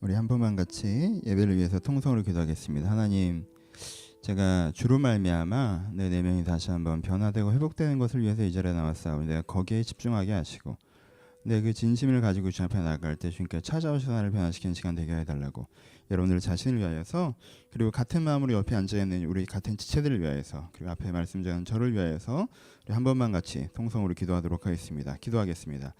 우리 한 번만 같이 예배를 위해서 통성으로 기도하겠습니다. 하나님, 제가 주로 말미암아 내 내면이 다시 한번 변화되고 회복되는 것을 위해서 이 자리에 나왔사오니 내가 거기에 집중하게 하시고 내 그 진심을 가지고 주님 앞에 나아갈 때 주님께 찾아오셔서 나를 변화시키는 시간 되게 해달라고, 여러분들 자신을 위하여서, 그리고 같은 마음으로 옆에 앉아있는 우리 같은 지체들을 위하여서, 그리고 앞에 말씀 전한 저를 위하여서 우리 한 번만 같이 통성으로 기도하도록 하겠습니다. 기도하겠습니다.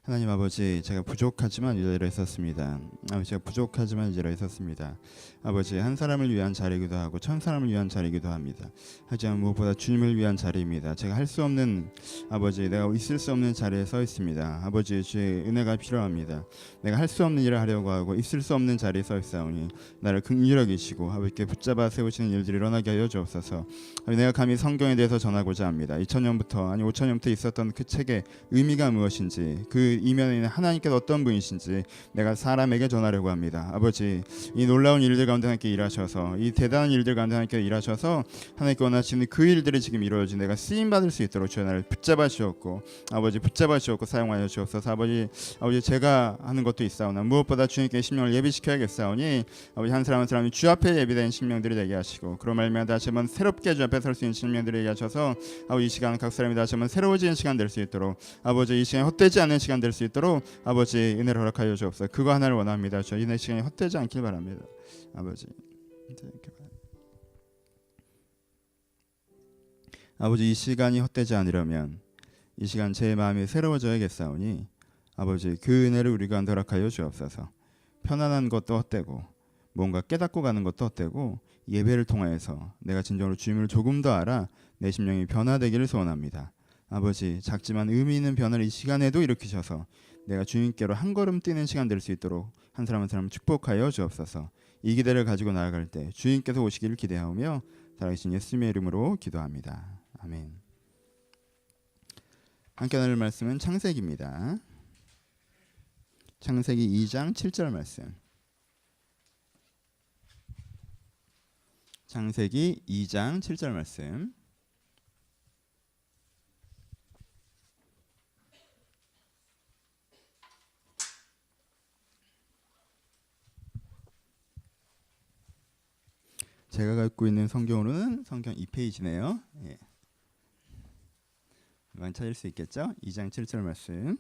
하나님 아버지, 제가 부족하지만 이 자리에 있었습니다. 아버지, 제가 부족하지만 이 자리에 있었습니다. 아버지, 한 사람을 위한 자리이기도 하고 천 사람을 위한 자리이기도 합니다. 하지만 무엇보다 주님을 위한 자리입니다. 제가 할 수 없는, 아버지, 내가 있을 수 없는 자리에 서 있습니다. 아버지, 주의 은혜가 필요합니다. 내가 할 수 없는 일을 하려고 하고 있을 수 없는 자리에 서 있사오니 나를 긍휼히 여기시고 아버지께 붙잡아 세우시는 일들이 일어나게 하여 주옵소서. 내가 감히 성경에 대해서 전하고자 합니다. 2000년부터 아니 5000년부터 있었던 그 책의 의미가 무엇인지, 그 이면에 있는 하나님께서 어떤 분이신지 내가 사람에게 전하려고 합니다. 아버지, 이 놀라운 일들 가운데 함께 일하셔서, 이 대단한 일들 가운데 함께 일하셔서 하나님께 원하시는 그 일들이 지금 이루어진 내가 쓰임 받을 수 있도록 주여 나를 붙잡아 주었고, 아버지 붙잡아 주었고 사용하여 주옵소서. 아버지 제가 하는 것도 있사오나 무엇보다 주님께 심령을 예비시켜야겠사오니 아버지, 한 사람 한 사람이 주 앞에 예비된 심령들이 되게 하시고, 그런 말미암아 다시 한번 새롭게 주 앞에 설 수 있는 심령들이 되게 하셔서 아버지, 이 시간 각 사람이 다시 한번 새로워지는 시간 될 수 있도록, 아버지 이 시간 헛되지 않는 시간 될 수 있도록 아버지 은혜를 허락하여 주옵소서. 그거 하나를 원합니다. 저 이 시간이 헛되지 않길 바랍니다. 아버지, 아버지, 이 시간이 헛되지 않으려면 이 시간 제 마음이 새로워져야겠사오니 아버지, 그 은혜를 우리가 허락하여 주옵소서. 편안한 것도 헛되고 뭔가 깨닫고 가는 것도 헛되고 예배를 통하여서 내가 진정으로 주님을 조금 더 알아 내 심령이 변화되기를 소원합니다. 아버지, 작지만 의미 있는 변화를 이 시간에도 일으키셔서 내가 주님께로 한 걸음 뛰는 시간 될 수 있도록 한 사람 한 사람 축복하여 주옵소서. 이 기대를 가지고 나아갈 때 주님께서 오시기를 기대하며 살아계신 예수님의 이름으로 기도합니다. 아멘. 함께 나눌 말씀은 창세기입니다. 창세기 2장 7절 말씀. 창세기 2장 7절 말씀. 제가 갖고 있는 성경으로는 성경 2페이지네요. 예. 많이 찾을 수 있겠죠? 2장 7절 말씀.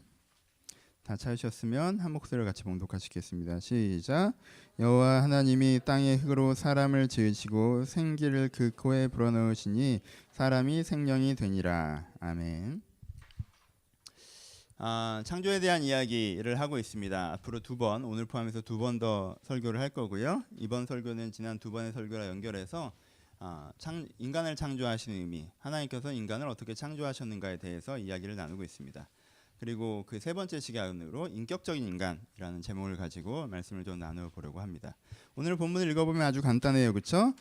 다 찾으셨으면 한 목소리를 같이 봉독하시겠습니다. 시작. 여호와 하나님이 땅의 흙으로 사람을 지으시고 생기를 그 코에 불어넣으시니 사람이 생명이 되니라. 아멘. 창조에 대한 이야기를 하고 있습니다. 앞으로 두 번, 오늘 포함해서 두 번 더 설교를 할 거고요. 이번 설교는 지난 두 번의 설교와 연결해서 인간을 창조하시는 의미, 하나님께서 인간을 어떻게 창조하셨는가에 대해서 이야기를 나누고 있습니다. 그리고 그 세 번째 시간으로 인격적인 인간이라는 제목을 가지고 말씀을 좀 나눠보려고 합니다. 오늘 본문을 읽어보면 아주 간단해요, 그렇죠?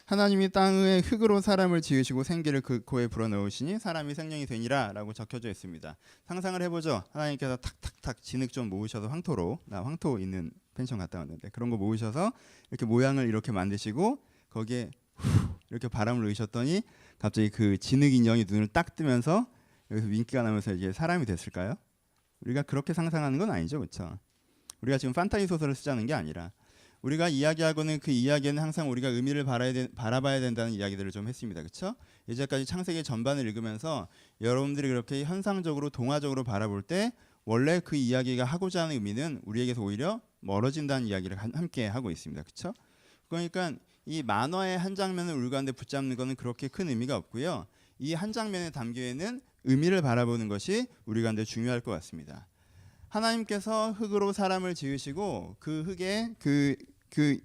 하나님이 땅의 흙으로 사람을 지으시고 생기를 그 코에 불어넣으시니 사람이 생명이 되니라 라고 적혀져 있습니다. 상상을 해보죠. 하나님께서 탁탁탁 진흙 좀 모으셔서 황토로, 나 황토 있는 펜션 갔다 왔는데 그런 거 모으셔서 이렇게 모양을 이렇게 만드시고 거기에 이렇게 바람을 넣으셨더니 갑자기 그 진흙 인형이 눈을 딱 뜨면서 여기서 민기가 나면서 이게 사람이 됐을까요? 우리가 그렇게 상상하는 건 아니죠, 그렇죠? 우리가 지금 판타지 소설을 쓰자는 게 아니라 우리가 이야기하고는 그 이야기에는 항상 우리가 의미를 바라봐야 된다는 이야기들을 좀 했습니다, 그렇죠? 이제까지 창세기 전반을 읽으면서 여러분들이 그렇게 현상적으로 동화적으로 바라볼 때 원래 그 이야기가 하고자 하는 의미는 우리에게서 오히려 멀어진다는 이야기를 함께 하고 있습니다, 그렇죠? 그러니까 이 만화의 한 장면을 우리 가운데 붙잡는 것은 그렇게 큰 의미가 없고요. 이 한 장면에 담겨 있는 의미를 바라보는 것이 우리 가운데 중요할 것 같습니다. 하나님께서 흙으로 사람을 지으시고 그 흙에 그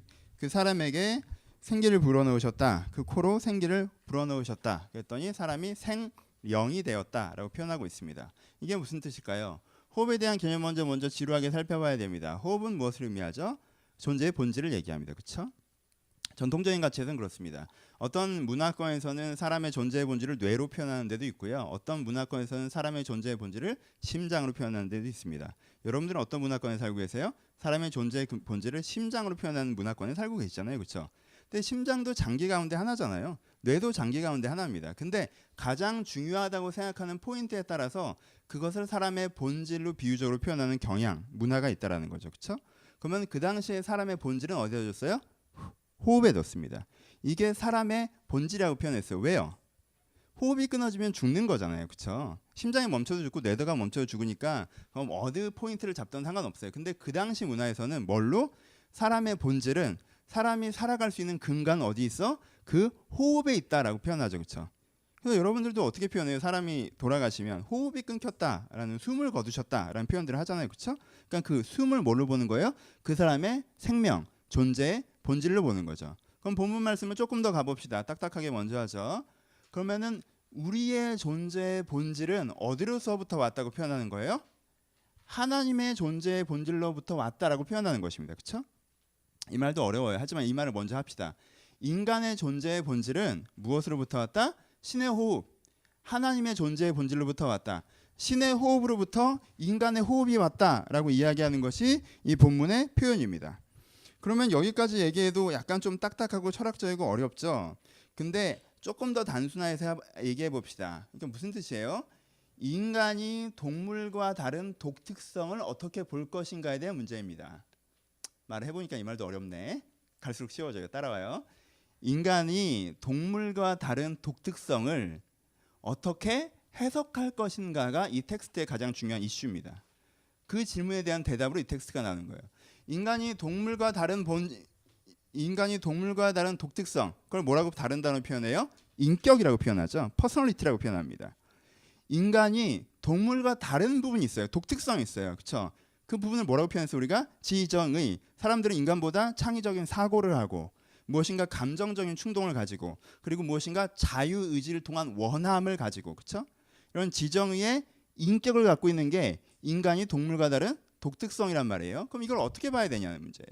사람에게 생기를 불어넣으셨다. 그 코로 생기를 불어넣으셨다. 그랬더니 사람이 생명이 되었다라고 표현하고 있습니다. 이게 무슨 뜻일까요? 호흡에 대한 개념 먼저 지루하게 살펴봐야 됩니다. 호흡은 무엇을 의미하죠? 존재의 본질을 얘기합니다. 그렇죠? 전통적인 가치에서는 그렇습니다. 어떤 문화권에서는 사람의 존재의 본질을 뇌로 표현하는 데도 있고요. 어떤 문화권에서는 사람의 존재의 본질을 심장으로 표현하는 데도 있습니다. 여러분들은 어떤 문화권에 살고 계세요? 사람의 존재의 본질을 심장으로 표현하는 문화권에 살고 계시잖아요, 그렇죠? 근데 심장도 장기 가운데 하나잖아요. 뇌도 장기 가운데 하나입니다. 근데 가장 중요하다고 생각하는 포인트에 따라서 그것을 사람의 본질로 비유적으로 표현하는 경향, 문화가 있다라는 거죠, 그렇죠? 그러면 그 당시에 사람의 본질은 어디에 뒀어요? 호흡에 뒀습니다. 이게 사람의 본질이라고 표현했어요. 왜요? 호흡이 끊어지면 죽는 거잖아요. 그렇죠? 심장이 멈춰도 죽고 뇌가 멈춰도 죽으니까 그럼 어느 포인트를 잡든 상관없어요. 근데 그 당시 문화에서는 뭘로? 사람의 본질은 사람이 살아갈 수 있는 근간 어디 있어? 그 호흡에 있다라고 표현하죠. 그렇죠? 그래서 여러분들도 어떻게 표현해요? 사람이 돌아가시면 호흡이 끊겼다라는, 숨을 거두셨다라는 표현들을 하잖아요. 그렇죠? 그러니까 그 숨을 뭘로 보는 거예요? 그 사람의 생명, 존재의 본질로 보는 거죠. 그럼 본문 말씀을 조금 더 가봅시다. 딱딱하게 먼저 하죠. 그러면은 우리의 존재의 본질은 어디로서부터 왔다고 표현하는 거예요? 하나님의 존재의 본질로부터 왔다라고 표현하는 것입니다. 그렇죠? 이 말도 어려워요. 하지만 이 말을 먼저 합시다. 인간의 존재의 본질은 무엇으로부터 왔다? 신의 호흡. 하나님의 존재의 본질로부터 왔다. 신의 호흡으로부터 인간의 호흡이 왔다라고 이야기하는 것이 이 본문의 표현입니다. 그러면 여기까지 얘기해도 약간 좀 딱딱하고 철학적이고 어렵죠. 근데 조금 더 단순화해서 얘기해 봅시다. 그러니까 무슨 뜻이에요? 인간이 동물과 다른 독특성을 어떻게 볼 것인가에 대한 문제입니다. 말을 해보니까 이 말도 어렵네. 갈수록 쉬워져요. 따라와요. 인간이 동물과 다른 독특성을 어떻게 해석할 것인가가 이 텍스트의 가장 중요한 이슈입니다. 그 질문에 대한 대답으로 이 텍스트가 나오는 거예요. 인간이 동물과 다른 독특성, 그걸 뭐라고 다른 단어로 표현해요? 인격이라고 표현하죠. 퍼스널리티라고 표현합니다. 인간이 동물과 다른 부분이 있어요. 독특성이 있어요. 그렇죠? 그 부분을 뭐라고 표현해서 우리가 지정의, 사람들은 인간보다 창의적인 사고를 하고 무엇인가 감정적인 충동을 가지고 그리고 무엇인가 자유의지를 통한 원함을 가지고, 그렇죠? 이런 지정의의 인격을 갖고 있는 게 인간이 동물과 다른 독특성이란 말이에요. 그럼 이걸 어떻게 봐야 되냐는 문제예요.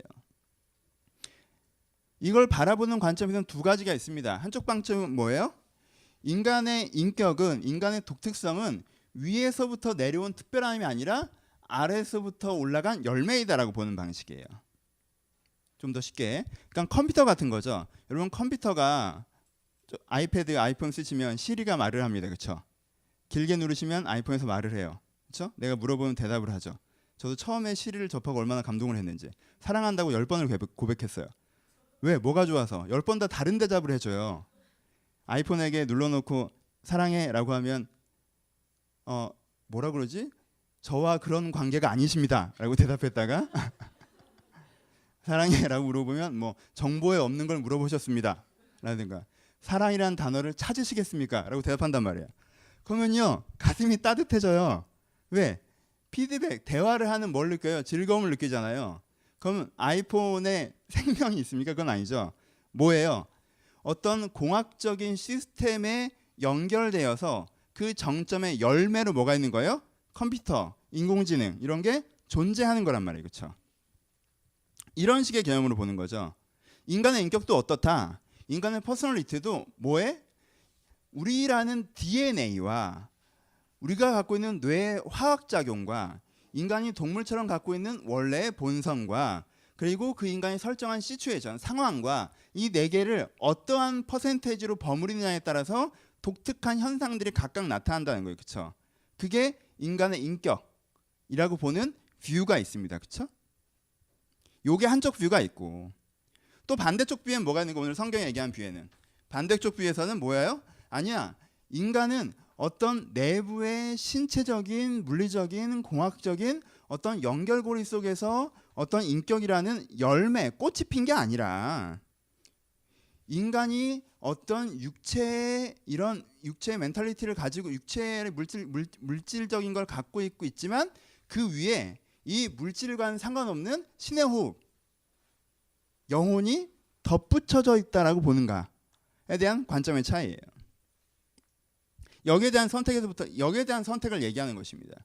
이걸 바라보는 관점에서는 두 가지가 있습니다. 한쪽 방점은 뭐예요? 인간의 인격은, 인간의 독특성은 위에서부터 내려온 특별함이 아니라 아래에서부터 올라간 열매이다라고 보는 방식이에요. 좀 더 쉽게. 그러니까 컴퓨터 같은 거죠. 여러분 컴퓨터가 아이패드, 아이폰 쓰시면 시리가 말을 합니다. 그렇죠? 길게 누르시면 아이폰에서 말을 해요. 그렇죠? 내가 물어보면 대답을 하죠. 저도 처음에 시리를 접하고 얼마나 감동을 했는지. 사랑한다고 10번을 고백했어요. 왜? 뭐가 좋아서? 10번 다 다른 대답을 해줘요. 아이폰에게 눌러놓고 사랑해 라고 하면 뭐라 그러지? 저와 그런 관계가 아니십니다 라고 대답했다가 사랑해 라고 물어보면 뭐 정보에 없는 걸 물어보셨습니다 라든가 사랑이라는 단어를 찾으시겠습니까? 라고 대답한단 말이에요. 그러면요 가슴이 따뜻해져요. 왜? 피드백, 대화를 하는 뭘 느껴요? 즐거움을 느끼잖아요. 그럼 아이폰에 생명이 있습니까? 그건 아니죠. 뭐예요? 어떤 공학적인 시스템에 연결되어서 그 정점의 열매로 뭐가 있는 거예요? 컴퓨터, 인공지능 이런 게 존재하는 거란 말이에요. 그렇죠? 이런 식의 개념으로 보는 거죠. 인간의 인격도 어떻다? 인간의 퍼스널리티도 뭐에? 우리라는 DNA와 우리가 갖고 있는 뇌의 화학작용과 인간이 동물처럼 갖고 있는 원래의 본성과 그리고 그 인간이 설정한 시츄에이션, 상황과 이 네 개를 어떠한 퍼센테이지로 버무리느냐에 따라서 독특한 현상들이 각각 나타난다는 거예요. 그렇죠? 그게 인간의 인격이라고 보는 뷰가 있습니다. 그렇죠? 요게 한쪽 뷰가 있고 또 반대쪽 뷰에는 뭐가 있는 거 오늘 성경이 얘기한 뷰에는 반대쪽 뷰에서는 뭐예요? 아니야. 인간은 어떤 내부의 신체적인, 물리적인, 공학적인 어떤 연결고리 속에서 어떤 인격이라는 열매, 꽃이 핀 게 아니라 인간이 어떤 육체의 이런 육체의 멘탈리티를 가지고 육체의 물질적인 걸 갖고 있지만 그 위에 이 물질과는 상관없는 신의 호흡, 영혼이 덧붙여져 있다라고 보는가에 대한 관점의 차이예요. 여기에 대한 선택을 얘기하는 것입니다.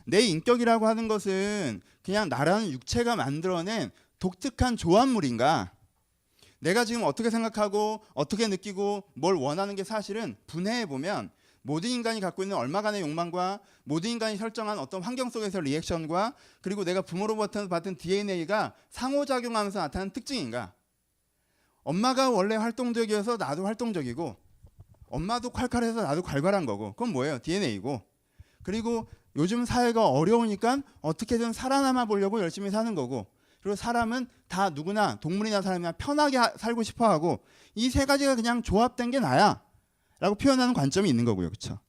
내 인격이라고 하는 것은 그냥 나라는 육체가 만들어낸 독특한 조합물인가? 내가 지금 어떻게 생각하고 어떻게 느끼고 뭘 원하는 게 사실은 분해해 보면 모든 인간이 갖고 있는 얼마간의 욕망과 모든 인간이 설정한 어떤 환경 속에서 리액션과 그리고 내가 부모로부터 받은 DNA가 상호작용하면서 나타나는 특징인가? 엄마가 원래 활동적이어서 나도 활동적이고 엄마도 콸콸해서 나도 콸콸한 거고 그건 뭐예요? DNA고 그리고 요즘 사회가 어려우니까 어떻게든 살아남아 보려고 열심히 사는 거고 그리고 사람은 다 누구나 동물이나 사람이나 편하게 살고 싶어하고 이 세 가지가 그냥 조합된 게 나야 라고 표현하는 관점이 있는 거고요. 그렇죠?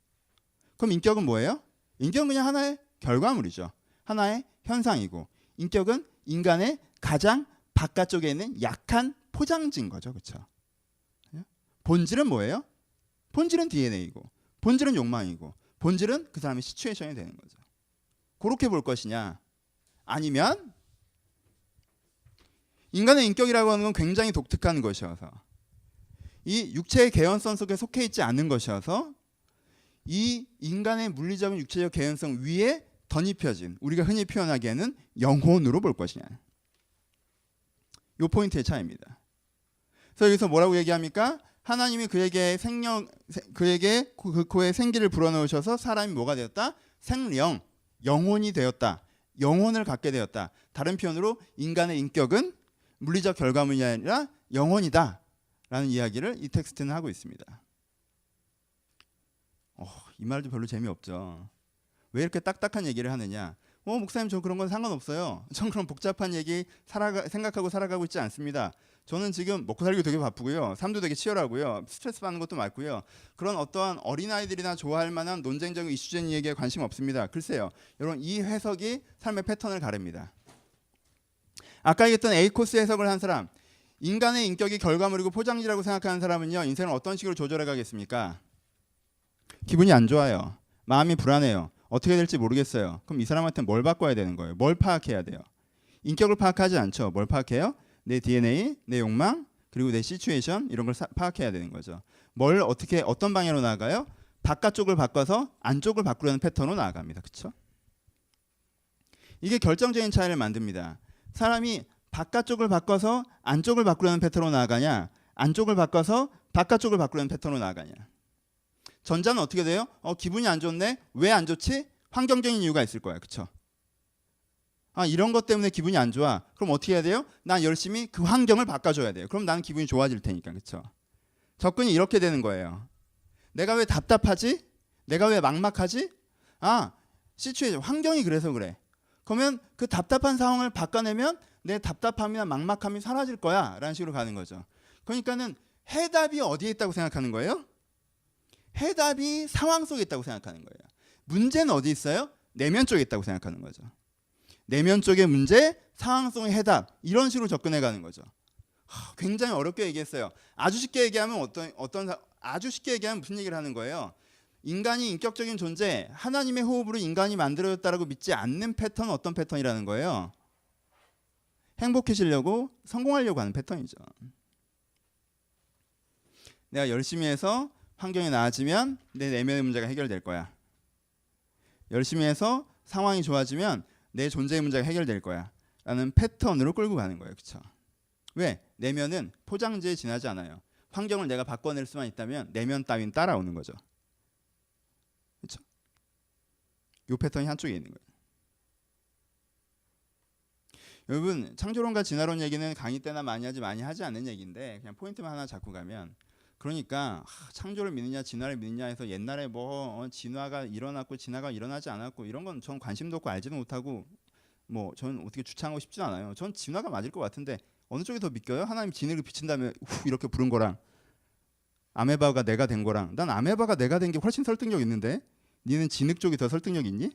그럼 인격은 뭐예요? 인격은 그냥 하나의 결과물이죠. 하나의 현상이고 인격은 인간의 가장 바깥쪽에 있는 약한 포장지인 거죠. 그렇죠? 본질은 뭐예요? 본질은 DNA이고 본질은 욕망이고 본질은 그 사람의 시츄에이션이 되는 거죠. 그렇게 볼 것이냐 아니면 인간의 인격이라고 하는 건 굉장히 독특한 것이어서 이 육체의 개연성 속에 속해 있지 않는 것이어서 이 인간의 물리적인 육체적 개연성 위에 덧입혀진 우리가 흔히 표현하기에는 영혼으로 볼 것이냐. 이 포인트의 차이입니다. 그래서 여기서 뭐라고 얘기합니까? 하나님이 그에게 그 코에 생기를 불어넣으셔서 사람이 뭐가 되었다? 생령, 영혼이 되었다. 영혼을 갖게 되었다. 다른 표현으로 인간의 인격은 물리적 결과물이 아니라 영혼이다 라는 이야기를 이 텍스트는 하고 있습니다. 이 말도 별로 재미없죠. 왜 이렇게 딱딱한 얘기를 하느냐. 목사님 저 그런 건 상관없어요. 전 그런 복잡한 얘기 생각하고 살아가고 있지 않습니다. 저는 지금 먹고 살기 되게 바쁘고요. 삶도 되게 치열하고요. 스트레스 받는 것도 많고요. 그런 어떠한 어린아이들이나 좋아할 만한 논쟁적인 이슈적인 얘기에 관심 없습니다. 글쎄요. 여러분 이 해석이 삶의 패턴을 가릅니다. 아까 얘기했던 A 코스 해석을 한 사람, 인간의 인격이 결과물이고 포장지라고 생각하는 사람은요. 인생을 어떤 식으로 조절해 가겠습니까? 기분이 안 좋아요. 마음이 불안해요. 어떻게 될지 모르겠어요. 그럼 이 사람한테는 뭘 바꿔야 되는 거예요? 뭘 파악해야 돼요? 인격을 파악하지 않죠. 뭘 파악해요? 내 DNA, 내 욕망, 그리고 내 시츄에이션 이런 걸 파악해야 되는 거죠. 뭘 어떻게 어떤 방향으로 나아가요? 바깥쪽을 바꿔서 안쪽을 바꾸려는 패턴으로 나아갑니다. 그렇죠? 이게 결정적인 차이를 만듭니다. 사람이 바깥쪽을 바꿔서 안쪽을 바꾸려는 패턴으로 나아가냐, 안쪽을 바꿔서 바깥쪽을 바꾸려는 패턴으로 나아가냐. 전자는 어떻게 돼요? 기분이 안 좋네. 왜 안 좋지? 환경적인 이유가 있을 거야. 그렇죠? 이런 것 때문에 기분이 안 좋아. 그럼 어떻게 해야 돼요? 난 열심히 그 환경을 바꿔줘야 돼요. 그럼 나는 기분이 좋아질 테니까. 그렇죠? 접근이 이렇게 되는 거예요. 내가 왜 답답하지? 내가 왜 막막하지? 시츄에이션 환경이 그래서 그래. 그러면 그 답답한 상황을 바꿔내면 내 답답함이나 막막함이 사라질 거야 라는 식으로 가는 거죠. 그러니까는 해답이 어디에 있다고 생각하는 거예요? 해답이 상황 속에 있다고 생각하는 거예요. 문제는 어디 있어요? 내면 쪽에 있다고 생각하는 거죠. 내면 쪽의 문제, 상황 속의 해답 이런 식으로 접근해 가는 거죠. 굉장히 어렵게 얘기했어요. 아주 쉽게 얘기하면 아주 쉽게 얘기하면 무슨 얘기를 하는 거예요? 인간이 인격적인 존재, 하나님의 호흡으로 인간이 만들어졌다라고 믿지 않는 패턴은 어떤 패턴이라는 거예요? 행복해지려고 성공하려고 하는 패턴이죠. 내가 열심히 해서 환경이 나아지면 내 내면의 문제가 해결될 거야. 열심히 해서 상황이 좋아지면 내 존재의 문제가 해결될 거야 라는 패턴으로 끌고 가는 거예요. 그렇죠? 왜? 내면은 포장지에 지나지 않아요. 환경을 내가 바꿔낼 수만 있다면 내면 따윈 따라오는 거죠. 그렇죠? 이 패턴이 한쪽에 있는 거예요. 여러분 창조론과 진화론 얘기는 강의 때나 많이 하지 않는 얘기인데 그냥 포인트만 하나 잡고 가면, 그러니까 창조를 믿느냐 진화를 믿느냐 해서 옛날에 진화가 일어났고 진화가 일어나지 않았고 이런 건 전 관심도 없고 알지도 못하고 저는 어떻게 주창하고 싶지 않아요. 전 진화가 맞을 것 같은데 어느 쪽이 더 믿겨요? 하나님 진흙을 비친 다음에 이렇게 부른 거랑 아메바가 내가 된 거랑, 난 아메바가 내가 된 게 훨씬 설득력 있는데 니는 진흙 쪽이 더 설득력 있니?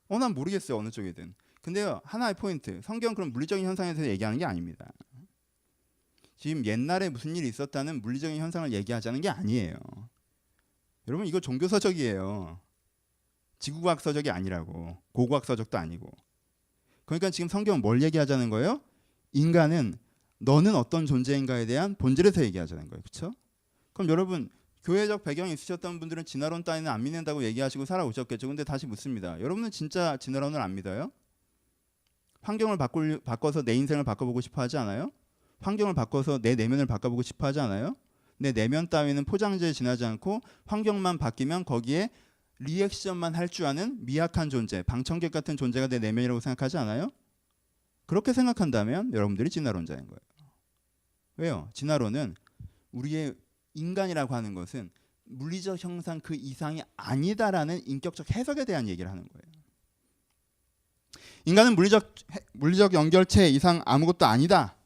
난 모르겠어요. 어느 쪽이든. 근데요 하나의 포인트, 성경 그런 물리적인 현상에 대해서 얘기하는 게 아닙니다. 지금 옛날에 무슨 일이 있었다는 물리적인 현상을 얘기하자는 게 아니에요. 여러분 이거 종교서적이에요. 지구과학 서적이 아니라고. 고고학 서적도 아니고. 그러니까 지금 성경은 뭘 얘기하자는 거예요? 인간은 너는 어떤 존재인가에 대한 본질에서 얘기하자는 거예요. 그렇죠? 그럼 여러분 교회적 배경이 있으셨던 분들은 진화론 따위는 안 믿는다고 얘기하시고 살아오셨겠죠. 근데 다시 묻습니다. 여러분은 진짜 진화론을 안 믿어요? 환경을 바꿔서 내 인생을 바꿔보고 싶어 하지 않아요? 환경을 바꿔서 내 내면을 바꿔보고 싶어 하지 않아요? 내 내면 따위는 포장지에 지나지 않고 환경만 바뀌면 거기에 리액션만 할 줄 아는 미약한 존재, 방청객 같은 존재가 내 내면이라고 생각하지 않아요? 그렇게 생각한다면 여러분들이 진화론자인 거예요. 왜요? 진화론은 우리의 인간이라고 하는 것은 물리적 형상 그 이상이 아니다라는 인격적 해석에 대한 얘기를 하는 거예요. 인간은 물리적 연결체 이상 아무것도 아니다.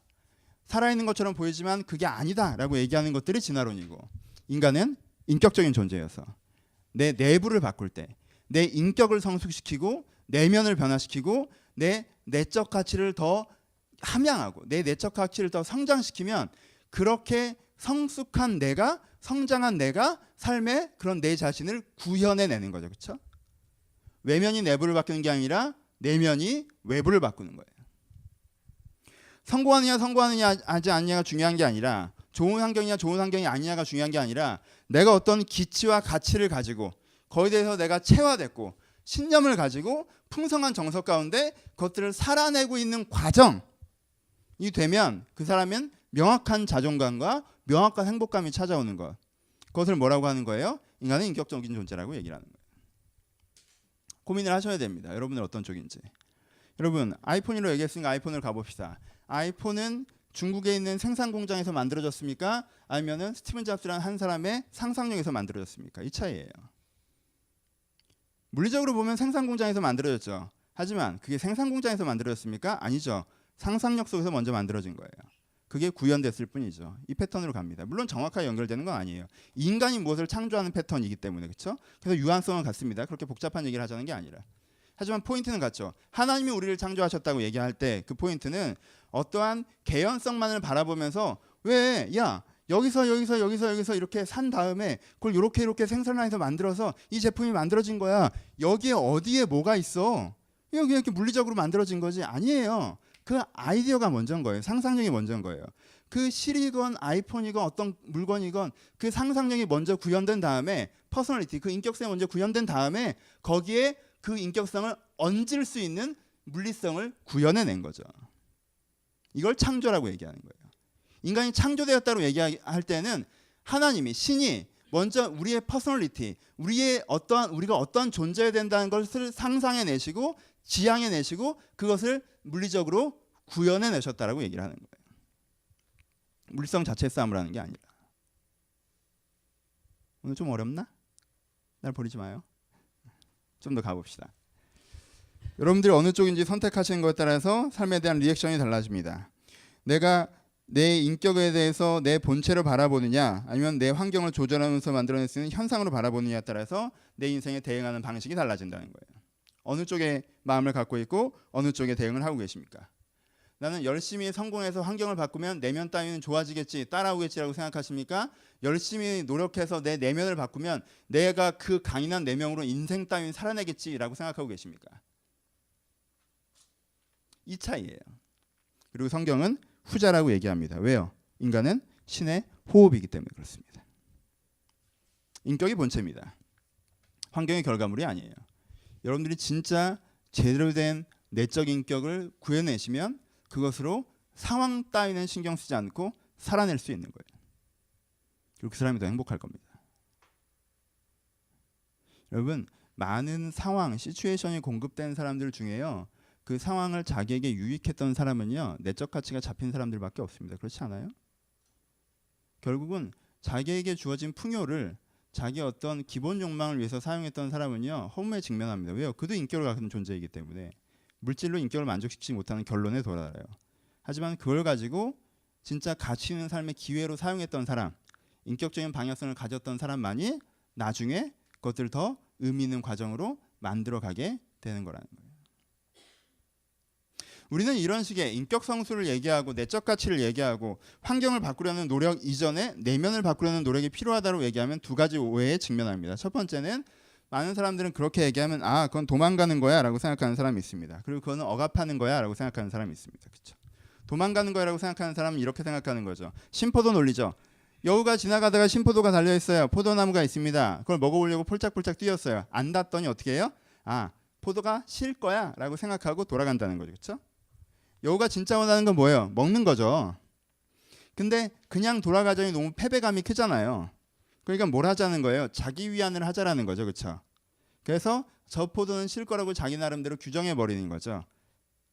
살아있는 것처럼 보이지만 그게 아니다 라고 얘기하는 것들이 진화론이고, 인간은 인격적인 존재여서 내 내부를 바꿀 때 내 인격을 성숙시키고 내면을 변화시키고 내 내적 가치를 더 함양하고 내 내적 가치를 더 성장시키면, 그렇게 성숙한 내가, 성장한 내가 삶의 그런 내 자신을 구현해내는 거죠. 그렇죠? 외면이 내부를 바꾸는 게 아니라 내면이 외부를 바꾸는 거예요. 성공하느냐 하지 않느냐가 중요한 게 아니라, 좋은 환경이냐 좋은 환경이 아니냐가 중요한 게 아니라, 내가 어떤 기치와 가치를 가지고 거기에 대해서 내가 체화됐고 신념을 가지고 풍성한 정서 가운데 그것들을 살아내고 있는 과정이 되면 그 사람은 명확한 자존감과 명확한 행복감이 찾아오는 것. 그것을 뭐라고 하는 거예요? 인간은 인격적인 존재라고 얘기를 하는 거예요. 고민을 하셔야 됩니다. 여러분은 어떤 쪽인지. 여러분, 아이폰으로 얘기했으니까 아이폰을 가봅시다. 아이폰은 중국에 있는 생산 공장에서 만들어졌습니까? 아니면은 스티븐 잡스라는 한 사람의 상상력에서 만들어졌습니까? 이 차이예요. 물리적으로 보면 생산 공장에서 만들어졌죠. 하지만 그게 생산 공장에서 만들어졌습니까? 아니죠. 상상력 속에서 먼저 만들어진 거예요. 그게 구현됐을 뿐이죠. 이 패턴으로 갑니다. 물론 정확하게 연결되는 건 아니에요. 인간이 무엇을 창조하는 패턴이기 때문에, 그렇죠? 그래서 유한성은 같습니다. 그렇게 복잡한 얘기를 하자는 게 아니라. 하지만 포인트는 같죠. 하나님이 우리를 창조하셨다고 얘기할 때 그 포인트는 어떠한 개연성만을 바라보면서, 왜 야 여기서 이렇게 산 다음에 그걸 이렇게 생산해서 만들어서 이 제품이 만들어진 거야. 여기에 어디에 뭐가 있어? 그냥 이렇게 물리적으로 만들어진 거지. 아니에요. 그 아이디어가 먼저인 거예요. 상상력이 먼저인 거예요. 그 실이건 아이폰이건 어떤 물건이건 그 상상력이 먼저 구현된 다음에, 퍼스널리티, 그 인격성이 먼저 구현된 다음에 거기에 그 인격성을 얹을 수 있는 물리성을 구현해낸 거죠. 이걸 창조라고 얘기하는 거예요. 인간이 창조되었다고 얘기할 때는 하나님이, 신이 먼저 우리의 퍼스널리티, 우리가 어떠한 존재해야 된다는 것을 상상해내시고 지향해내시고 그것을 물리적으로 구현해내셨다라고 얘기를 하는 거예요. 물리성 자체의 싸움을 하는 게 아니라. 오늘 좀 어렵나? 날 버리지 마요. 좀 더 가봅시다. 여러분들이 어느 쪽인지 선택하시는 것에 따라서 삶에 대한 리액션이 달라집니다. 내가 내 인격에 대해서 내 본체로 바라보느냐, 아니면 내 환경을 조절하면서 만들어낼 수 있는 현상으로 바라보느냐에 따라서 내 인생에 대응하는 방식이 달라진다는 거예요. 어느 쪽에 마음을 갖고 있고 어느 쪽에 대응을 하고 계십니까? 나는 열심히 성공해서 환경을 바꾸면 내면 따위는 좋아지겠지, 따라오겠지라고 생각하십니까? 열심히 노력해서 내 내면을 바꾸면 내가 그 강인한 내면으로 인생 따위는 살아내겠지라고 생각하고 계십니까? 이 차이예요. 그리고 성경은 후자라고 얘기합니다. 왜요? 인간은 신의 호흡이기 때문에 그렇습니다. 인격이 본체입니다. 환경의 결과물이 아니에요. 여러분들이 진짜 제대로 된 내적 인격을 구해내시면 그것으로 상황 따위는 신경 쓰지 않고 살아낼 수 있는 거예요. 그리고 그 사람이 더 행복할 겁니다. 여러분, 많은 상황, 시츄에이션이 공급된 사람들 중에요, 그 상황을 자기에게 유익했던 사람은요, 내적 가치가 잡힌 사람들밖에 없습니다. 그렇지 않아요? 결국은 자기에게 주어진 풍요를 자기 어떤 기본 욕망을 위해서 사용했던 사람은요, 허무에 직면합니다. 왜요? 그도 인격을 갖는 존재이기 때문에 물질로 인격을 만족시키지 못하는 결론에 도달해요. 하지만 그걸 가지고 진짜 가치 있는 삶의 기회로 사용했던 사람, 인격적인 방향성을 가졌던 사람만이 나중에 그것들을 더 의미 있는 과정으로 만들어가게 되는 거라는 거예요. 우리는 이런 식의 인격 성수를 얘기하고 내적 가치를 얘기하고 환경을 바꾸려는 노력 이전에 내면을 바꾸려는 노력이 필요하다고 얘기하면 두 가지 오해에 직면합니다. 첫 번째는 많은 사람들은 그렇게 얘기하면 그건 도망가는 거야 라고 생각하는 사람이 있습니다. 그리고 그거는 억압하는 거야 라고 생각하는 사람이 있습니다. 그렇죠? 도망가는 거야 라고 생각하는 사람은 이렇게 생각하는 거죠. 심포도 논리죠. 여우가 지나가다가 심포도가 달려있어요. 포도나무가 있습니다. 그걸 먹어보려고 폴짝폴짝 뛰었어요. 안 닿더니 어떻게 해요? 포도가 실 거야 라고 생각하고 돌아간다는 거죠. 그렇죠? 여우가 진짜 원하는 건 뭐예요? 먹는 거죠. 근데 그냥 돌아가자니 너무 패배감이 크잖아요. 그러니까 뭘 하자는 거예요? 자기 위안을 하자라는 거죠. 그렇죠? 그래서 저 포도는 실 거라고 자기 나름대로 규정해 버리는 거죠.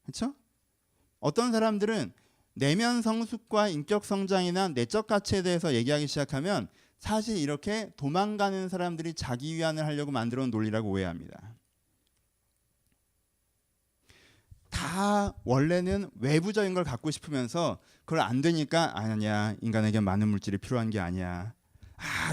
그렇죠? 어떤 사람들은 내면 성숙과 인격 성장이나 내적 가치에 대해서 얘기하기 시작하면 사실 이렇게 도망가는 사람들이 자기 위안을 하려고 만들어 놓은 논리라고 오해합니다. 다 원래는 외부적인 걸 갖고 싶으면서 그걸 안 되니까 아니야, 인간에게 많은 물질이 필요한 게 아니야.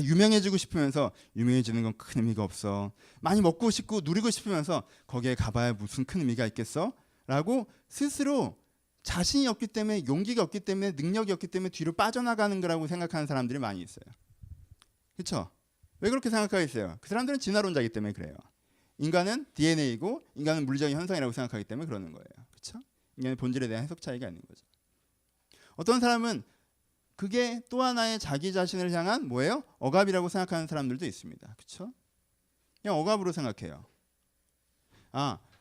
유명해지고 싶으면서 유명해지는 건 큰 의미가 없어. 많이 먹고 싶고 누리고 싶으면서 거기에 가봐야 무슨 큰 의미가 있겠어? 라고 스스로 자신이 없기 때문에, 용기가 없기 때문에, 능력이 없기 때문에 뒤로 빠져나가는 거라고 생각하는 사람들이 많이 있어요. 그렇죠? 왜 그렇게 생각하겠어요? 그 사람들은 진화론자이기 때문에 그래요. 인간은 DNA이고 인간은 물리적인 현상이라고 생각하기 때문에 그러는 거예요. 그렇죠? 인간의 본질에 대한 해석 차이가 있는 거죠. 어떤 사람은 그게 또 하나의 자기 자신을 향한 뭐예요? 억압이라고 생각하는 사람들도 있습니다. 그렇죠? 그냥 억압으로 생각해요.